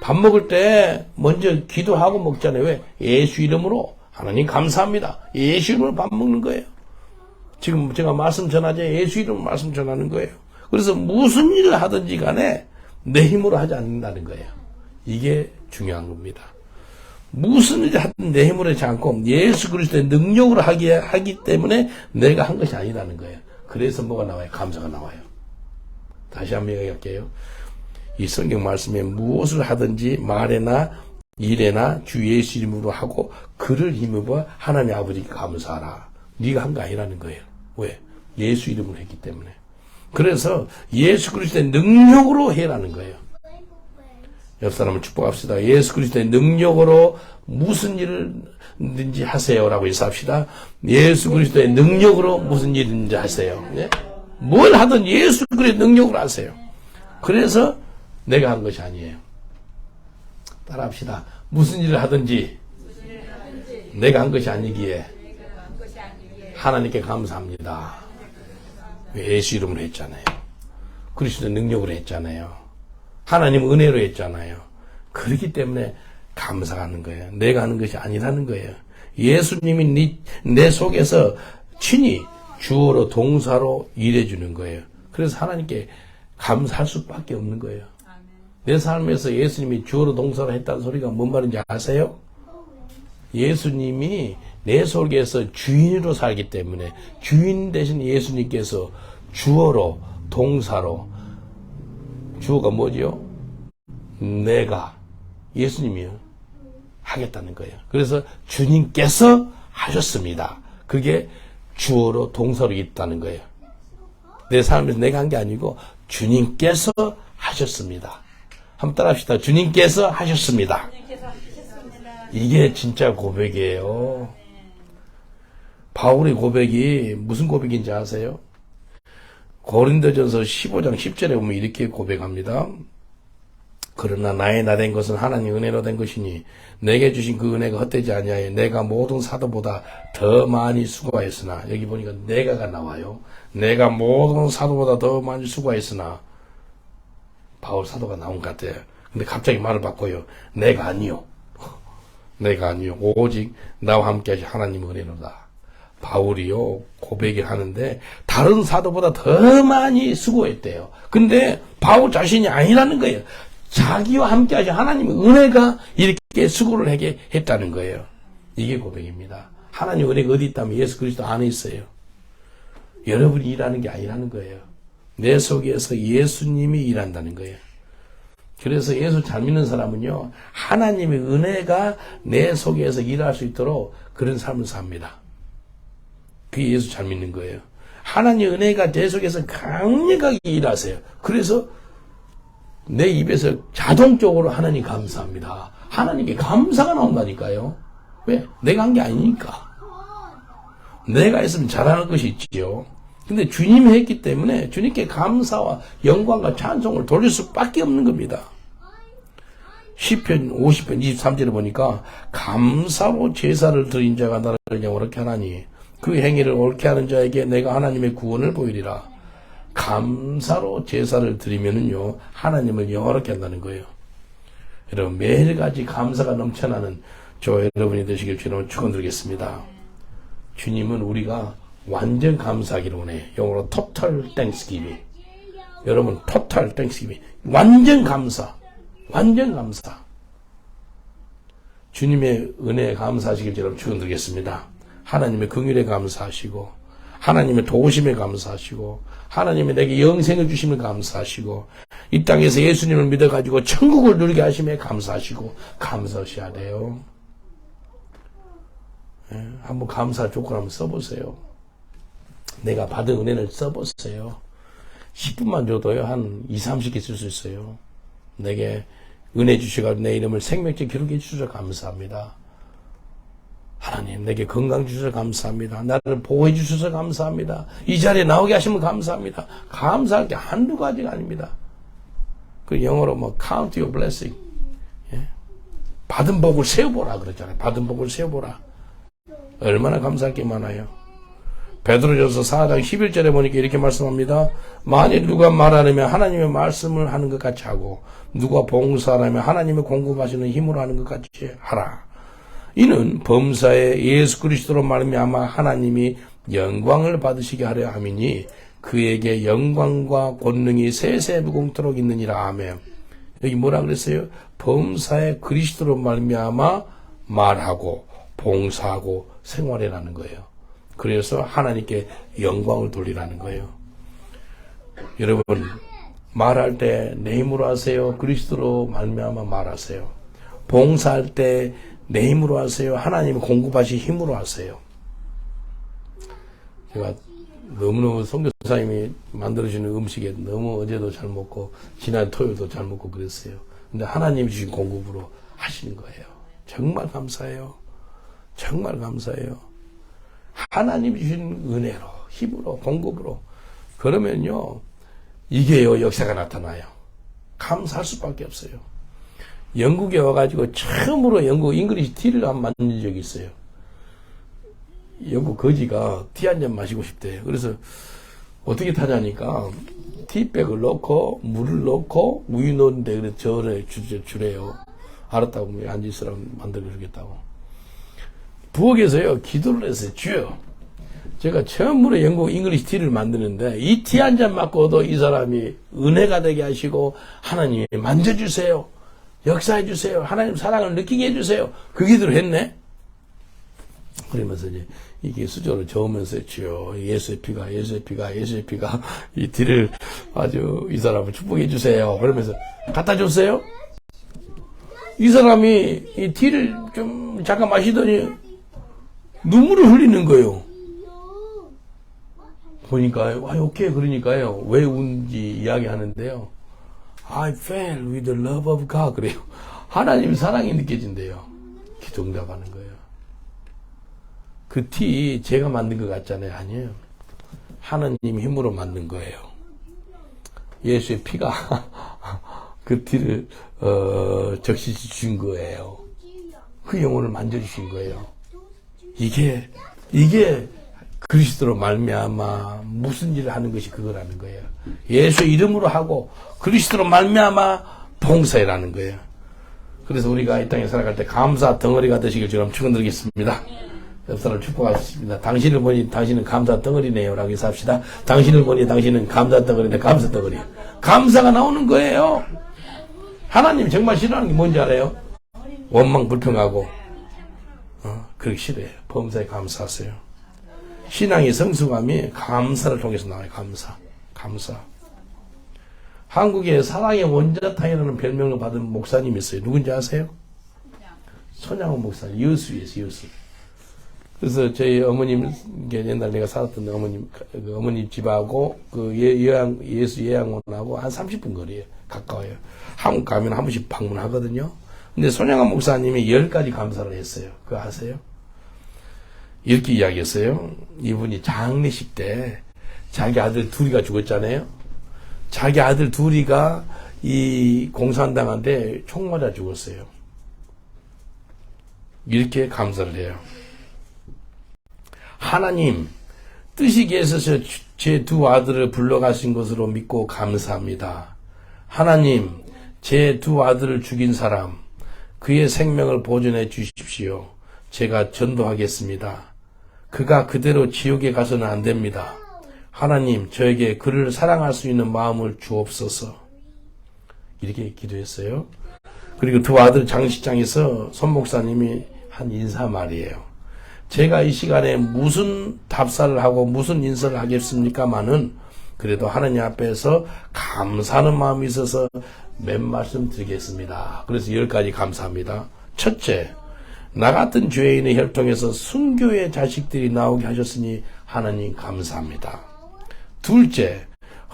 밥 먹을 때 먼저 기도하고 먹잖아요. 왜? 예수 이름으로. 하나님 감사합니다. 예수 이름으로 밥 먹는 거예요. 지금 제가 말씀 전하자 예수 이름으로 말씀 전하는 거예요. 그래서 무슨 일을 하든지 간에 내 힘으로 하지 않는다는 거예요. 이게 중요한 겁니다. 무슨 일을 하든 내 힘으로 하지 않고 예수 그리스도의 능력으로 하기 때문에 내가 한 것이 아니라는 거예요. 그래서 뭐가 나와요? 감사가 나와요. 다시 한번 얘기할게요. 이 성경 말씀에 무엇을 하든지 말에나 일에나 주 예수 이름으로 하고 그를 힘입어 하나님 아버지께 감사하라. 네가 한 거 아니라는 거예요. 왜? 예수 이름으로 했기 때문에. 그래서 예수 그리스도의 능력으로 해라는 거예요. 옆 사람을 축복합시다. 예수 그리스도의 능력으로 무슨 일을든지 하세요라고 인사합시다. 예수 그리스도의 능력으로 무슨 일이든지 하세요. 예? 뭘 하든 예수 그리스도의 능력으로 하세요. 그래서 내가 한 것이 아니에요. 따라합시다. 무슨 일을 하든지 내가 한 것이 아니기에 하나님께 감사합니다. 예수 이름으로 했잖아요. 그리스도의 능력으로 했잖아요. 하나님 은혜로 했잖아요. 그렇기 때문에 감사하는 거예요. 내가 하는 것이 아니라는 거예요. 예수님이 내 속에서 친히 주어로 동사로 일해주는 거예요. 그래서 하나님께 감사할 수밖에 없는 거예요. 내 삶에서 예수님이 주어로 동사로 했다는 소리가 뭔 말인지 아세요? 예수님이 내 속에서 주인으로 살기 때문에 주인 대신 예수님께서 주어로 동사로 주어가 뭐지요? 내가 예수님이요 하겠다는 거예요. 그래서 주님께서 하셨습니다. 그게 주어로 동사로 있다는 거예요. 내 삶에서 내가 한 게 아니고 주님께서 하셨습니다. 한번 따라합시다. 주님께서 하셨습니다. 이게 진짜 고백이에요. 바울의 고백이 무슨 고백인지 아세요? 고린도전서 15장 10절에 보면 이렇게 고백합니다. 그러나 나의 나 된 것은 하나님 은혜로 된 것이니 내게 주신 그 은혜가 헛되지 아니하여 내가 모든 사도보다 더 많이 수고하였으나, 여기 보니까 내가가 나와요. 내가 모든 사도보다 더 많이 수고하였으나, 바울 사도가 나온 것 같아요. 근데 갑자기 말을 바꿔요. 내가 아니요. 내가 아니요. 오직 나와 함께 하신 하나님 은혜로다. 바울이요 고백을 하는데 다른 사도보다 더 많이 수고했대요. 근데 바울 자신이 아니라는 거예요. 자기와 함께 하신 하나님의 은혜가 이렇게 수고를 하게 했다는 거예요. 이게 고백입니다. 하나님의 은혜가 어디 있다면 예수 그리스도 안에 있어요. 여러분이 일하는 게 아니라는 거예요. 내 속에서 예수님이 일한다는 거예요. 그래서 예수 잘 믿는 사람은요, 하나님의 은혜가 내 속에서 일할 수 있도록 그런 삶을 삽니다. 그게 예수 잘 믿는 거예요. 하나님의 은혜가 내 속에서 강력하게 일하세요. 그래서 내 입에서 자동적으로 하나님 감사합니다. 하나님께 감사가 나온다니까요. 왜? 내가 한 게 아니니까. 내가 했으면 잘하는 것이 있지요. 근데 주님이 했기 때문에 주님께 감사와 영광과 찬송을 돌릴 수밖에 없는 겁니다. 시편 50편 23절에 보니까 감사로 제사를 드린 자가 나를 영원케 하나니 그 행위를 옳게 하는 자에게 내가 하나님의 구원을 보이리라. 감사로 제사를 드리면은요 하나님을 영원케 한다는 거예요. 여러분 매일같이 감사가 넘쳐나는 저 여러분이 되시길 주님을 축원드리겠습니다. 주님은 우리가 완전 감사하기를 원해요. 영어로 total thanksgiving. 여러분 total thanksgiving. 완전 감사. 완전 감사. 주님의 은혜에 감사하시길 여러분 축원드리겠습니다. 하나님의 긍휼에 감사하시고 하나님의 도우심에 감사하시고 하나님이 내게 영생을 주심을 감사하시고 이 땅에서 예수님을 믿어가지고 천국을 누리게 하심에 감사하시고 감사하셔야 돼요. 한번 감사 조건 한번 써보세요. 내가 받은 은혜를 써보세요. 10분만 줘도요 한 20-30개 쓸 수 있어요. 내게 은혜 주셔가지고 내 이름을 생명책 기록해 주셔서 감사합니다. 하나님 내게 건강 주셔서 감사합니다. 나를 보호해 주셔서 감사합니다. 이 자리에 나오게 하시면 감사합니다. 감사할 게 한두 가지가 아닙니다. 그 영어로 뭐 count your blessing. 예? 받은 복을 세어보라 그러잖아요. 받은 복을 세어보라. 얼마나 감사할 게 많아요. 베드로전서 4장 11절에 보니까 이렇게 말씀합니다. 만일 누가 말하려면 하나님의 말씀을 하는 것 같이 하고 누가 봉사하려면 하나님의 공급하시는 힘으로 하는 것 같이 하라. 이는 범사에 예수 그리스도로 말미암아 하나님이 영광을 받으시게 하려 함이니 그에게 영광과 권능이 세세 무궁토록 있느니라. 아멘. 여기 뭐라 그랬어요? 범사에 그리스도로 말미암아 말하고 봉사하고 생활해라는 거예요. 그래서 하나님께 영광을 돌리라는 거예요. 여러분, 말할 때 내 힘으로 하세요. 그리스도로 말미암아 말하세요. 봉사할 때 내 힘으로 하세요. 하나님이 공급하신 힘으로 하세요. 제가 너무너무 선교사님이 만들어주는 음식에 너무 어제도 잘 먹고 지난 토요일도 잘 먹고 그랬어요. 근데 하나님이 주신 공급으로 하시는 거예요. 정말 감사해요. 정말 감사해요. 하나님이 주신 은혜로, 힘으로, 공급으로. 그러면요, 이게요, 역사가 나타나요. 감사할 수밖에 없어요. 영국에 와가지고 처음으로 영국 잉글리시 티를 한 만든 적이 있어요. 영국 거지가 티 한 잔 마시고 싶대요. 그래서 어떻게 타냐니까 티백을 넣고 물을 넣고 우유 넣는데 그래서 주래요. 알았다고 앉아있으라고 만들어주겠다고. 부엌에서요 기도를 했어요. 주여, 제가 처음으로 영국 잉글리시 티를 만드는데 이 티 한 잔 맞고도 이 사람이 은혜가 되게 하시고 하나님이 만져주세요. 역사해주세요. 하나님 사랑을 느끼게 해주세요. 그 기도를 했네. 그러면서 이제 이게 수저로 저으면서 주여, 예수의 피가 이 티를 아주 이 사람을 축복해 주세요. 그러면서 갖다 줬어요. 이 사람이 이 티를 좀 잠깐 마시더니 눈물을 흘리는 거예요. 보니까요, 오케이. 그러니까요, 왜 운지 이야기하는데요. I fell with the love of God. 그래요. 하나님 사랑이 느껴진대요. 기도응답하는 거예요. 그 티 제가 만든 것 같잖아요. 아니에요. 하나님 힘으로 만든 거예요. 예수의 피가 그 티를 적시시 주신 거예요. 그 영혼을 만져주신 거예요. 이게 그리스도로 말미암아 무슨 일을 하는 것이 그거라는 거예요. 예수의 이름으로 하고 그리스도로 말미암아 봉사해라는 거예요. 그래서 우리가 이 땅에 살아갈 때 감사 덩어리가 되시길 주님 축원드리겠습니다. 옆 사람을 축복하십니다. 당신을 보니 당신은 감사 덩어리네요 라고 인사합시다. 당신을 보니 당신은 감사 덩어리네. 감사 덩어리. 감사가 나오는 거예요. 하나님 정말 싫어하는 게 뭔지 알아요? 원망 불평하고 그렇게 싫어해요. 범사에 감사하세요. 신앙의 성숙함이 감사를 통해서 나와요. 감사. 한국에 사랑의 원자탕이라는 별명을 받은 목사님이 있어요. 누군지 아세요? 손양원 목사님. 여수에서. 그래서 저희 어머님, 옛날 내가 살았던 어머님 집하고 예수 예양원하고 한 30분 거리에요. 가까워요. 한국 가면 한 번씩 방문하거든요. 근데 손양원 목사님이 10가지 감사를 했어요. 그거 아세요? 이렇게 이야기했어요. 이분이 장례식 때 자기 아들 둘이가 죽었잖아요. 자기 아들 둘이가 이 공산당한테 총 맞아 죽었어요. 이렇게 감사를 해요. 하나님, 뜻이 계셔서 제 두 아들을 불러가신 것으로 믿고 감사합니다. 하나님, 제 두 아들을 죽인 사람, 그의 생명을 보존해 주십시오. 제가 전도하겠습니다. 그가 그대로 지옥에 가서는 안 됩니다. 하나님, 저에게 그를 사랑할 수 있는 마음을 주옵소서. 이렇게 기도했어요. 그리고 두 아들 장식장에서 손 목사님이 한 인사말이에요. 제가 이 시간에 무슨 답사를 하고 무슨 인사를 하겠습니까마는 그래도 하나님 앞에서 감사하는 마음이 있어서 몇 말씀 드리겠습니다. 그래서 10가지 감사합니다. 첫째, 나 같은 죄인의 혈통에서 순교의 자식들이 나오게 하셨으니 하나님 감사합니다. 둘째,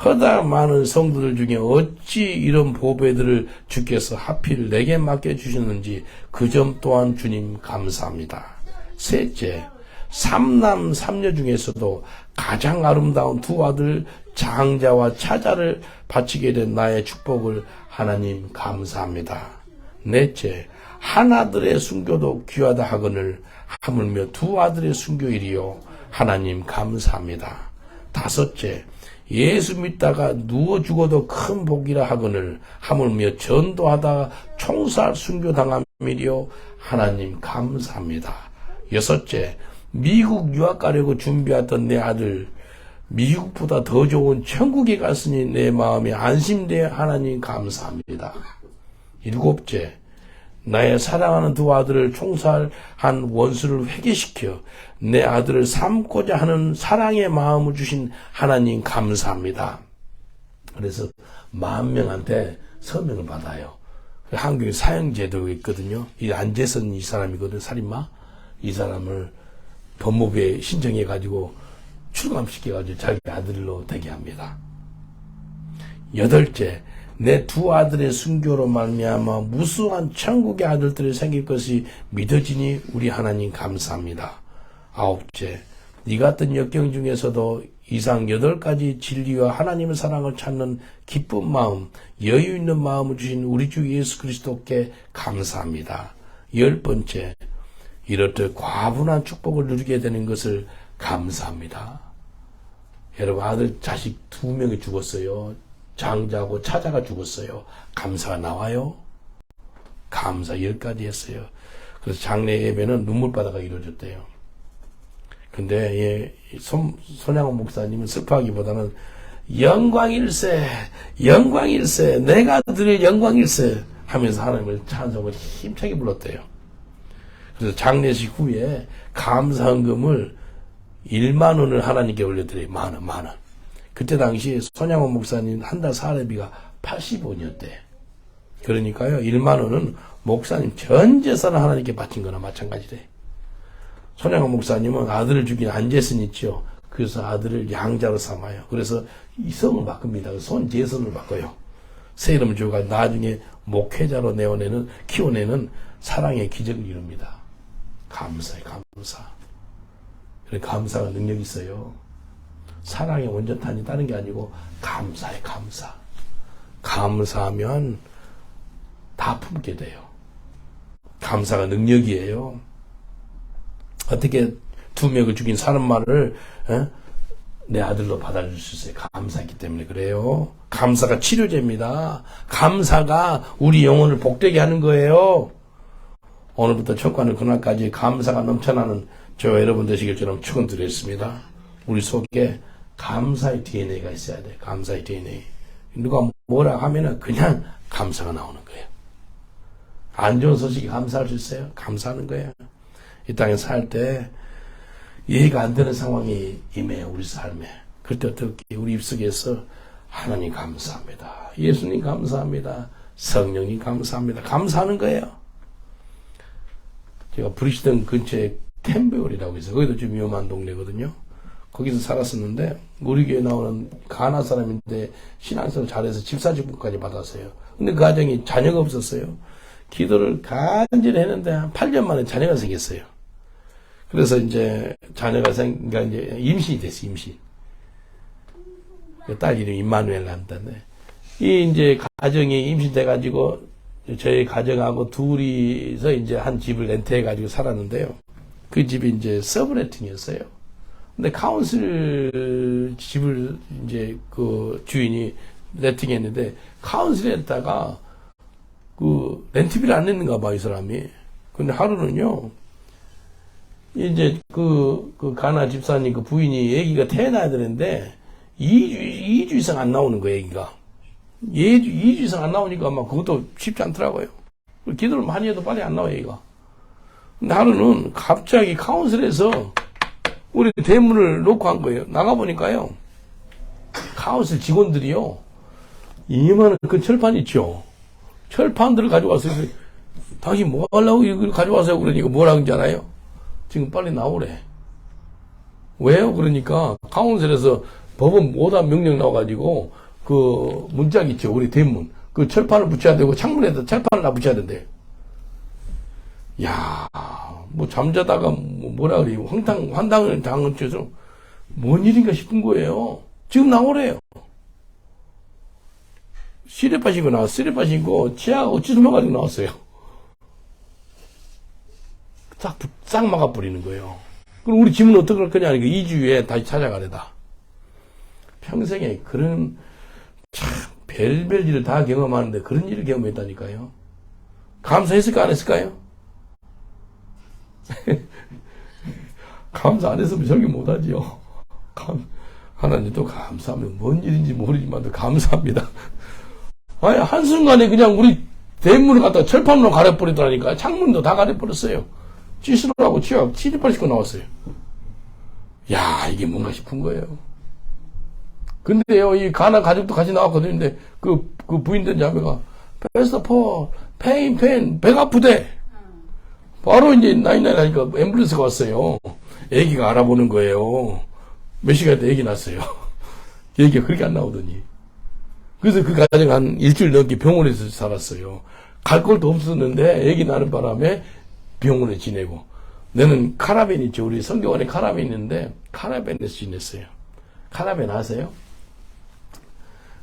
허다 많은 성도들 중에 어찌 이런 보배들을 주께서 하필 내게 맡겨주셨는지 그 점 또한 주님 감사합니다. 셋째, 삼남 삼녀 중에서도 가장 아름다운 두 아들 장자와 차자를 바치게 된 나의 축복을 하나님 감사합니다. 넷째, 한 아들의 순교도 귀하다 하거늘 하물며 두 아들의 순교일이요 하나님 감사합니다. 다섯째, 예수 믿다가 누워 죽어도 큰 복이라 하거늘 하물며 전도하다가 총살 순교당함이요 하나님 감사합니다. 여섯째, 미국 유학 가려고 준비하던 내 아들 미국보다 더 좋은 천국에 갔으니 내 마음이 안심되어 하나님 감사합니다. 일곱째, 나의 사랑하는 두 아들을 총살한 원수를 회개시켜 내 아들을 삼고자 하는 사랑의 마음을 주신 하나님 감사합니다. 그래서 10,000명한테 서명을 받아요. 한국에 사형제도가 있거든요. 이 안재선 이 사람이거든, 살인마. 이 사람을 법무부에 신청해가지고 출감시켜가지고 자기 아들로 되게 합니다. 8째, 내 두 아들의 순교로 말미암아 무수한 천국의 아들들이 생길 것이 믿어지니 우리 하나님 감사합니다. 9째, 이 같은 역경 중에서도 이상 8가지 진리와 하나님의 사랑을 찾는 기쁜 마음, 여유 있는 마음을 주신 우리 주 예수 그리스도께 감사합니다. 10번째, 이렇듯 과분한 축복을 누리게 되는 것을 감사합니다. 여러분, 아들, 자식 2명이 죽었어요. 장자하고 차자가 죽었어요. 감사가 나와요? 감사 10가지 했어요. 그래서 장례 예배는 눈물바다가 이루어졌대요. 근데 손양원 목사님은 슬퍼하기보다는 영광일세, 영광일세, 내가 드릴 영광일세 하면서 하나님을 찬송을 힘차게 불렀대요. 그래서 장례식 후에 감사헌금을 1만 원을 하나님께 올려드려요. 만 원. 그때 당시 손양원 목사님 한 달 사례비가 80원이었대. 그러니까요, 1만 원은 목사님 전 재산을 하나님께 바친 거나 마찬가지래. 손양원 목사님은 아들을 죽인 안재선 있죠. 그래서 아들을 양자로 삼아요. 그래서 이성을 바꿉니다. 손재선을 바꿔요. 새 이름을 주고 나중에 목회자로 키워내는 사랑의 기적을 이룹니다. 감사해, 감사. 그래, 감사가 능력이 있어요. 사랑의 원전탄이 다른 게 아니고 감사해, 감사. 감사하면 다 품게 돼요. 감사가 능력이에요. 어떻게 2명을 죽인 사람만을 내 아들로 받아줄 수 있어요. 감사했기 때문에 그래요. 감사가 치료제입니다. 감사가 우리 영혼을 복되게 하는 거예요. 오늘부터 천국하는 그날까지 감사가 넘쳐나는 저와 여러분 되시길 저는 축원드렸습니다. 우리 속에 감사의 DNA가 있어야 돼. 감사의 DNA. 누가 뭐라 하면은 그냥 감사가 나오는 거예요. 안 좋은 소식이 감사할 수 있어요? 감사하는 거예요. 이 땅에 살 때 이해가 안 되는 상황이 임해요. 우리 삶에. 그때 어떻게 우리 입속에서 하나님 감사합니다. 예수님 감사합니다. 성령님 감사합니다. 감사하는 거예요. 제가 브리스턴 근처에 템베올이라고 있어요. 거기도 좀 위험한 동네거든요. 거기서 살았었는데 우리 교회 나오는 가나 사람인데 신앙생활 잘해서 집사직분까지 받았어요. 근데 그 가정이 자녀가 없었어요. 기도를 간절히 했는데 한 8년 만에 자녀가 생겼어요. 그래서 이제 자녀가 그러니까 이제 임신이 됐어요. 임신. 딸 이름이 임마누엘 한다네. 이 이제 가정이 임신돼가지고 저희 가정하고 둘이서 이제 한 집을 렌트해가지고 살았는데요. 그 집이 이제 서브레팅이었어요. 근데 카운슬 집을 이제 그 주인이 레팅했는데 카운슬에다가 그 렌트비를 안 냈는가 봐, 이 사람이. 근데 하루는요, 이제 그 가나 집사님 그 부인이 애기가 태어나야 되는데 2주 이상 안 나오는 거예요, 애기가. 2주 이상 안 나오니까 아마 그것도 쉽지 않더라고요. 기도를 많이 해도 빨리 안 나와요, 애기가. 근데 하루는 갑자기 카운슬에서 우리 대문을 놓고 한 거예요. 나가보니까요, 카운슬 직원들이요, 이만한 그 철판 있죠. 철판들을 가져와서, 당신 뭐 하려고 이걸 가져와서 그러니까 뭐라 그러는지 알아요? 지금 빨리 나오래. 왜요? 그러니까 카운슬에서 법원 모단 명령 나와가지고 그 문짝 있죠. 우리 대문. 그 철판을 붙여야 되고 창문에다 철판을 다 붙여야 된대. 야, 뭐 잠자다가 뭐라 그래요. 환당을 당한 것처럼 뭔 일인가 싶은 거예요. 지금 나오래요. 시레빠 신고 나왔어. 시레빠 신고 치아하고 찢어져가지고 나왔어요. 싹 막아버리는 거예요. 그럼 우리 집은 어떻게 할 거냐? 2주 후에 다시 찾아가래다. 평생에 그런 참 별별 일을 다 경험하는데 그런 일을 경험했다니까요. 감사했을까 안 했을까요? 감사 안 했으면 설교 못하지요. 하나님도 감사하면 뭔 일인지 모르지만 감사합니다. 아니 한순간에 그냥 우리 대문을 갖다가 철판으로 가려버리더라니까. 창문도 다 가려버렸어요. 찌스러하고 치리빨 씻고 나왔어요. 야, 이게 뭔가 싶은 거예요. 근데요, 이 가나 가족도 같이 나왔거든요. 근데 그 부인된 자매가, 베스트 폴, 페인, 배가 아프대. 바로 이제 나이나이 하니까 앰뷸런스가 왔어요. 애기가 알아보는 거예요. 몇 시간 때 애기 났어요. 애기가 그렇게 안 나오더니. 그래서 그 가정 한 일주일 넘게 병원에서 살았어요. 갈 곳도 없었는데 애기 나는 바람에 병원에 지내고. 너는 카라벤 있죠. 우리 성교원에 카라벤 있는데 카라벤에서 지냈어요. 카라벤 아세요?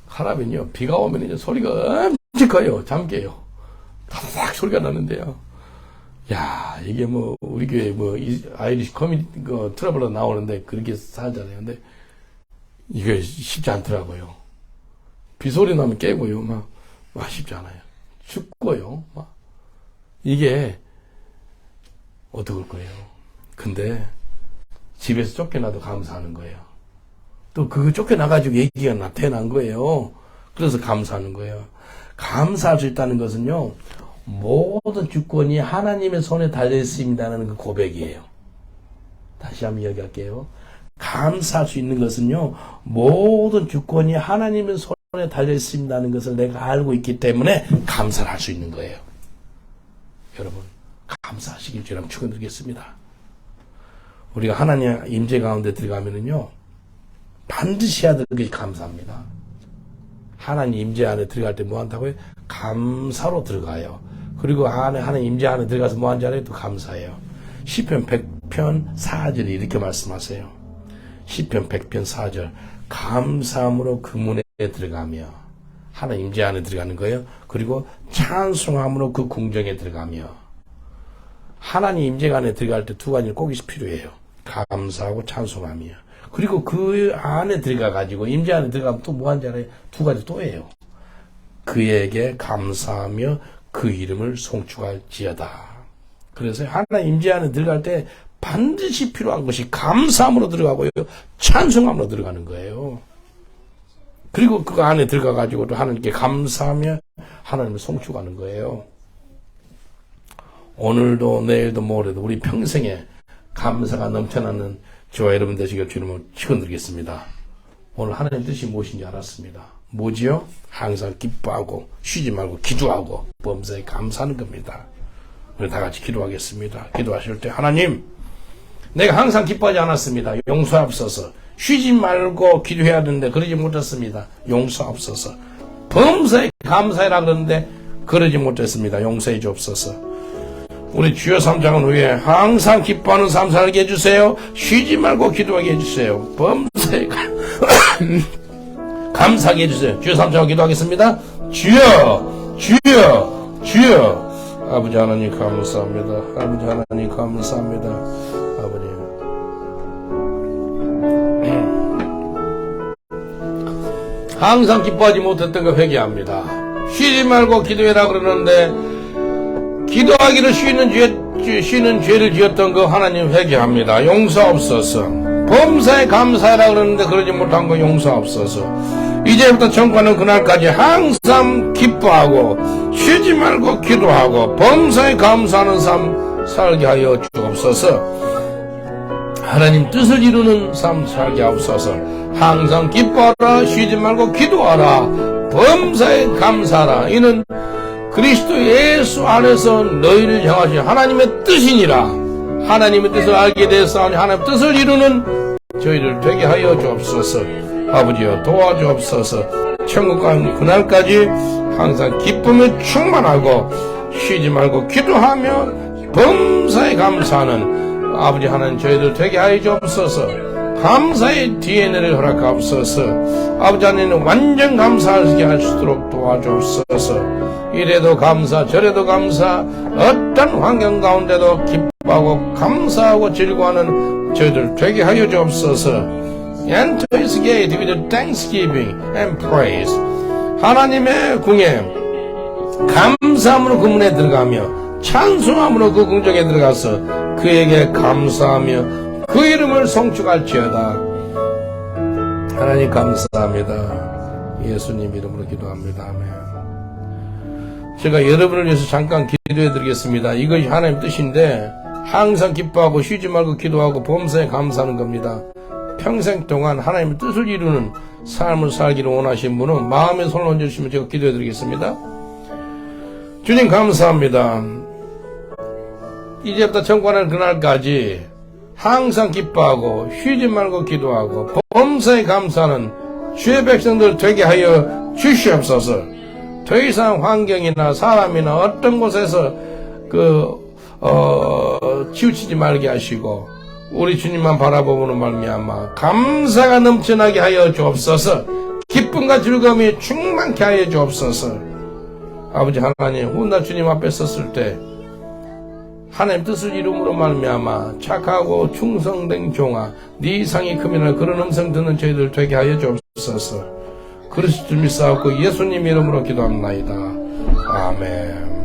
카라벤이요. 비가 오면 이제 소리가 엄청 커요. 잠 깨요. 다다닥 소리가 나는데요. 야, 이게 뭐, 우리 교회 뭐, 아이리시 트러블로 나오는데 그렇게 살잖아요. 근데 이게 쉽지 않더라고요. 비 소리 나면 깨고요. 막 쉽지 않아요. 춥고요. 막. 이게, 어떡할 거예요. 근데, 집에서 쫓겨나도 감사하는 거예요. 또 그거 쫓겨나가지고 얘기가 나타난 거예요. 그래서 감사하는 거예요. 감사할 수 있다는 것은요, 모든 주권이 하나님의 손에 달려있습니다라는 그 고백이에요. 다시 한번 이야기할게요. 감사할 수 있는 것은요, 모든 주권이 하나님의 손에 달려있습니다는 것을 내가 알고 있기 때문에 감사를 할 수 있는 거예요. 여러분, 감사하시길 주님 축원드리겠습니다. 우리가 하나님 임재 가운데 들어가면은요, 반드시 해야 될 것이 감사합니다. 하나님 임재 안에 들어갈 때 뭐 한다고요? 감사로 들어가요. 그리고 하나님 임재 안에 들어가서 뭐 한지 알아요? 또 감사해요. 시편 100편 4절이 이렇게 말씀하세요. 시편 100편 4절. 감사함으로 그 문에 들어가며, 하나님 임재 안에 들어가는 거예요. 그리고 찬송함으로 그 궁정에 들어가며. 하나님 임재 안에 들어갈 때 두 가지는 꼭 필요해요. 감사하고 찬송하며. 그리고 그 안에 들어가가지고, 임재 안에 들어가면 또 뭐 한지 알아요? 두 가지 또 해요. 그에게 감사하며 그 이름을 송축할지어다. 그래서 하나님 임재 안에 들어갈 때 반드시 필요한 것이 감사함으로 들어가고요. 찬송함으로 들어가는 거예요. 그리고 그 안에 들어가가지고 또 하나님께 감사하며 하나님을 송축하는 거예요. 오늘도 내일도 모레도 우리 평생에 감사가 넘쳐나는 저와 여러분 되시길 주님을 축원드리겠습니다. 오늘 하나님 뜻이 무엇인지 알았습니다. 뭐지요? 항상 기뻐하고 쉬지 말고 기도하고 범사에 감사하는 겁니다. 우리 다 같이 기도하겠습니다. 기도하실 때 하나님, 내가 항상 기뻐하지 않았습니다. 용서하옵소서. 쉬지 말고 기도해야 되는데 그러지 못했습니다. 용서하옵소서. 범사에 감사해라 그러는데 그러지 못했습니다. 용서해 주옵소서. 우리 주여 3장은 후에 항상 기뻐하는 삶 살게 해주세요. 쉬지 말고 기도하게 해주세요. 범사에 감사하게 해주세요. 주여 3장을 기도하겠습니다. 주여, 주여, 주여. 아버지 하나님 감사합니다. 아버지 하나님 감사합니다. 아버지. 항상 기뻐하지 못했던 거 회개합니다. 쉬지 말고 기도해라 그러는데 기도하기를 쉬는 죄를 지었던 거 하나님 회개합니다. 용서옵소서. 범사에 감사해라 그러는데 그러지 못한 거 용서옵소서. 이제부터 정과는 그날까지 항상 기뻐하고 쉬지 말고 기도하고 범사에 감사하는 삶 살게 하여 주옵소서. 하나님 뜻을 이루는 삶 살게 하옵소서. 항상 기뻐하라, 쉬지 말고 기도하라, 범사에 감사하라. 이는 그리스도 예수 안에서 너희를 향하신 하나님의 뜻이니라. 하나님의 뜻을 알게 되었사오니 하나님의 뜻을 이루는 저희를 되게 하여 주옵소서. 아버지여 도와주옵소서. 천국 가는 그날까지 항상 기쁨에 충만하고 쉬지 말고 기도하며 범사에 감사하는 아버지 하나님 저희들 되게 하여 주옵소서. 감사의 DNA를 허락하옵소서. 아버지 하나님 완전 감사하게 할 수 있도록 도와주옵소서. 이래도 감사 저래도 감사, 어떤 환경 가운데도 기뻐하고 감사하고 즐거워하는 저희들 되게 하여 주옵소서. Enter his gate with thanksgiving and praise. 하나님의 궁에 감사함으로 그 문에 들어가며 찬송함으로 그 궁정에 들어가서 그에게 감사하며 그 이름을 송축할지어다. 하나님 감사합니다. 예수님 이름으로 기도합니다. 아멘. 제가 여러분을 위해서 잠깐 기도해 드리겠습니다. 이것이 하나님 뜻인데 항상 기뻐하고 쉬지 말고 기도하고 범사에 감사하는 겁니다. 평생 동안 하나님의 뜻을 이루는 삶을 살기를 원하시는 분은 마음의 손을 얹어주시면 제가 기도해 드리겠습니다. 주님 감사합니다. 이제부터 천국하는 그날까지 항상 기뻐하고 쉬지 말고 기도하고 범사에 감사하는 주의 백성들 되게 하여 주시옵소서. 더 이상 환경이나 사람이나 어떤 곳에서 치우치지 말게 하시고 우리 주님만 바라보는 말미암아 감사가 넘쳐나게 하여 주옵소서. 기쁨과 즐거움이 충만케 하여 주옵소서. 아버지 하나님, 오늘 주님 앞에 섰을 때 하나님 뜻을 이름으로 말미암아 착하고 충성된 종아 네 이상이 크면 그런 음성 듣는 저희들 되게 하여 주옵소서. 그리스도 믿사옵고 예수님 이름으로 기도합나이다. 아멘.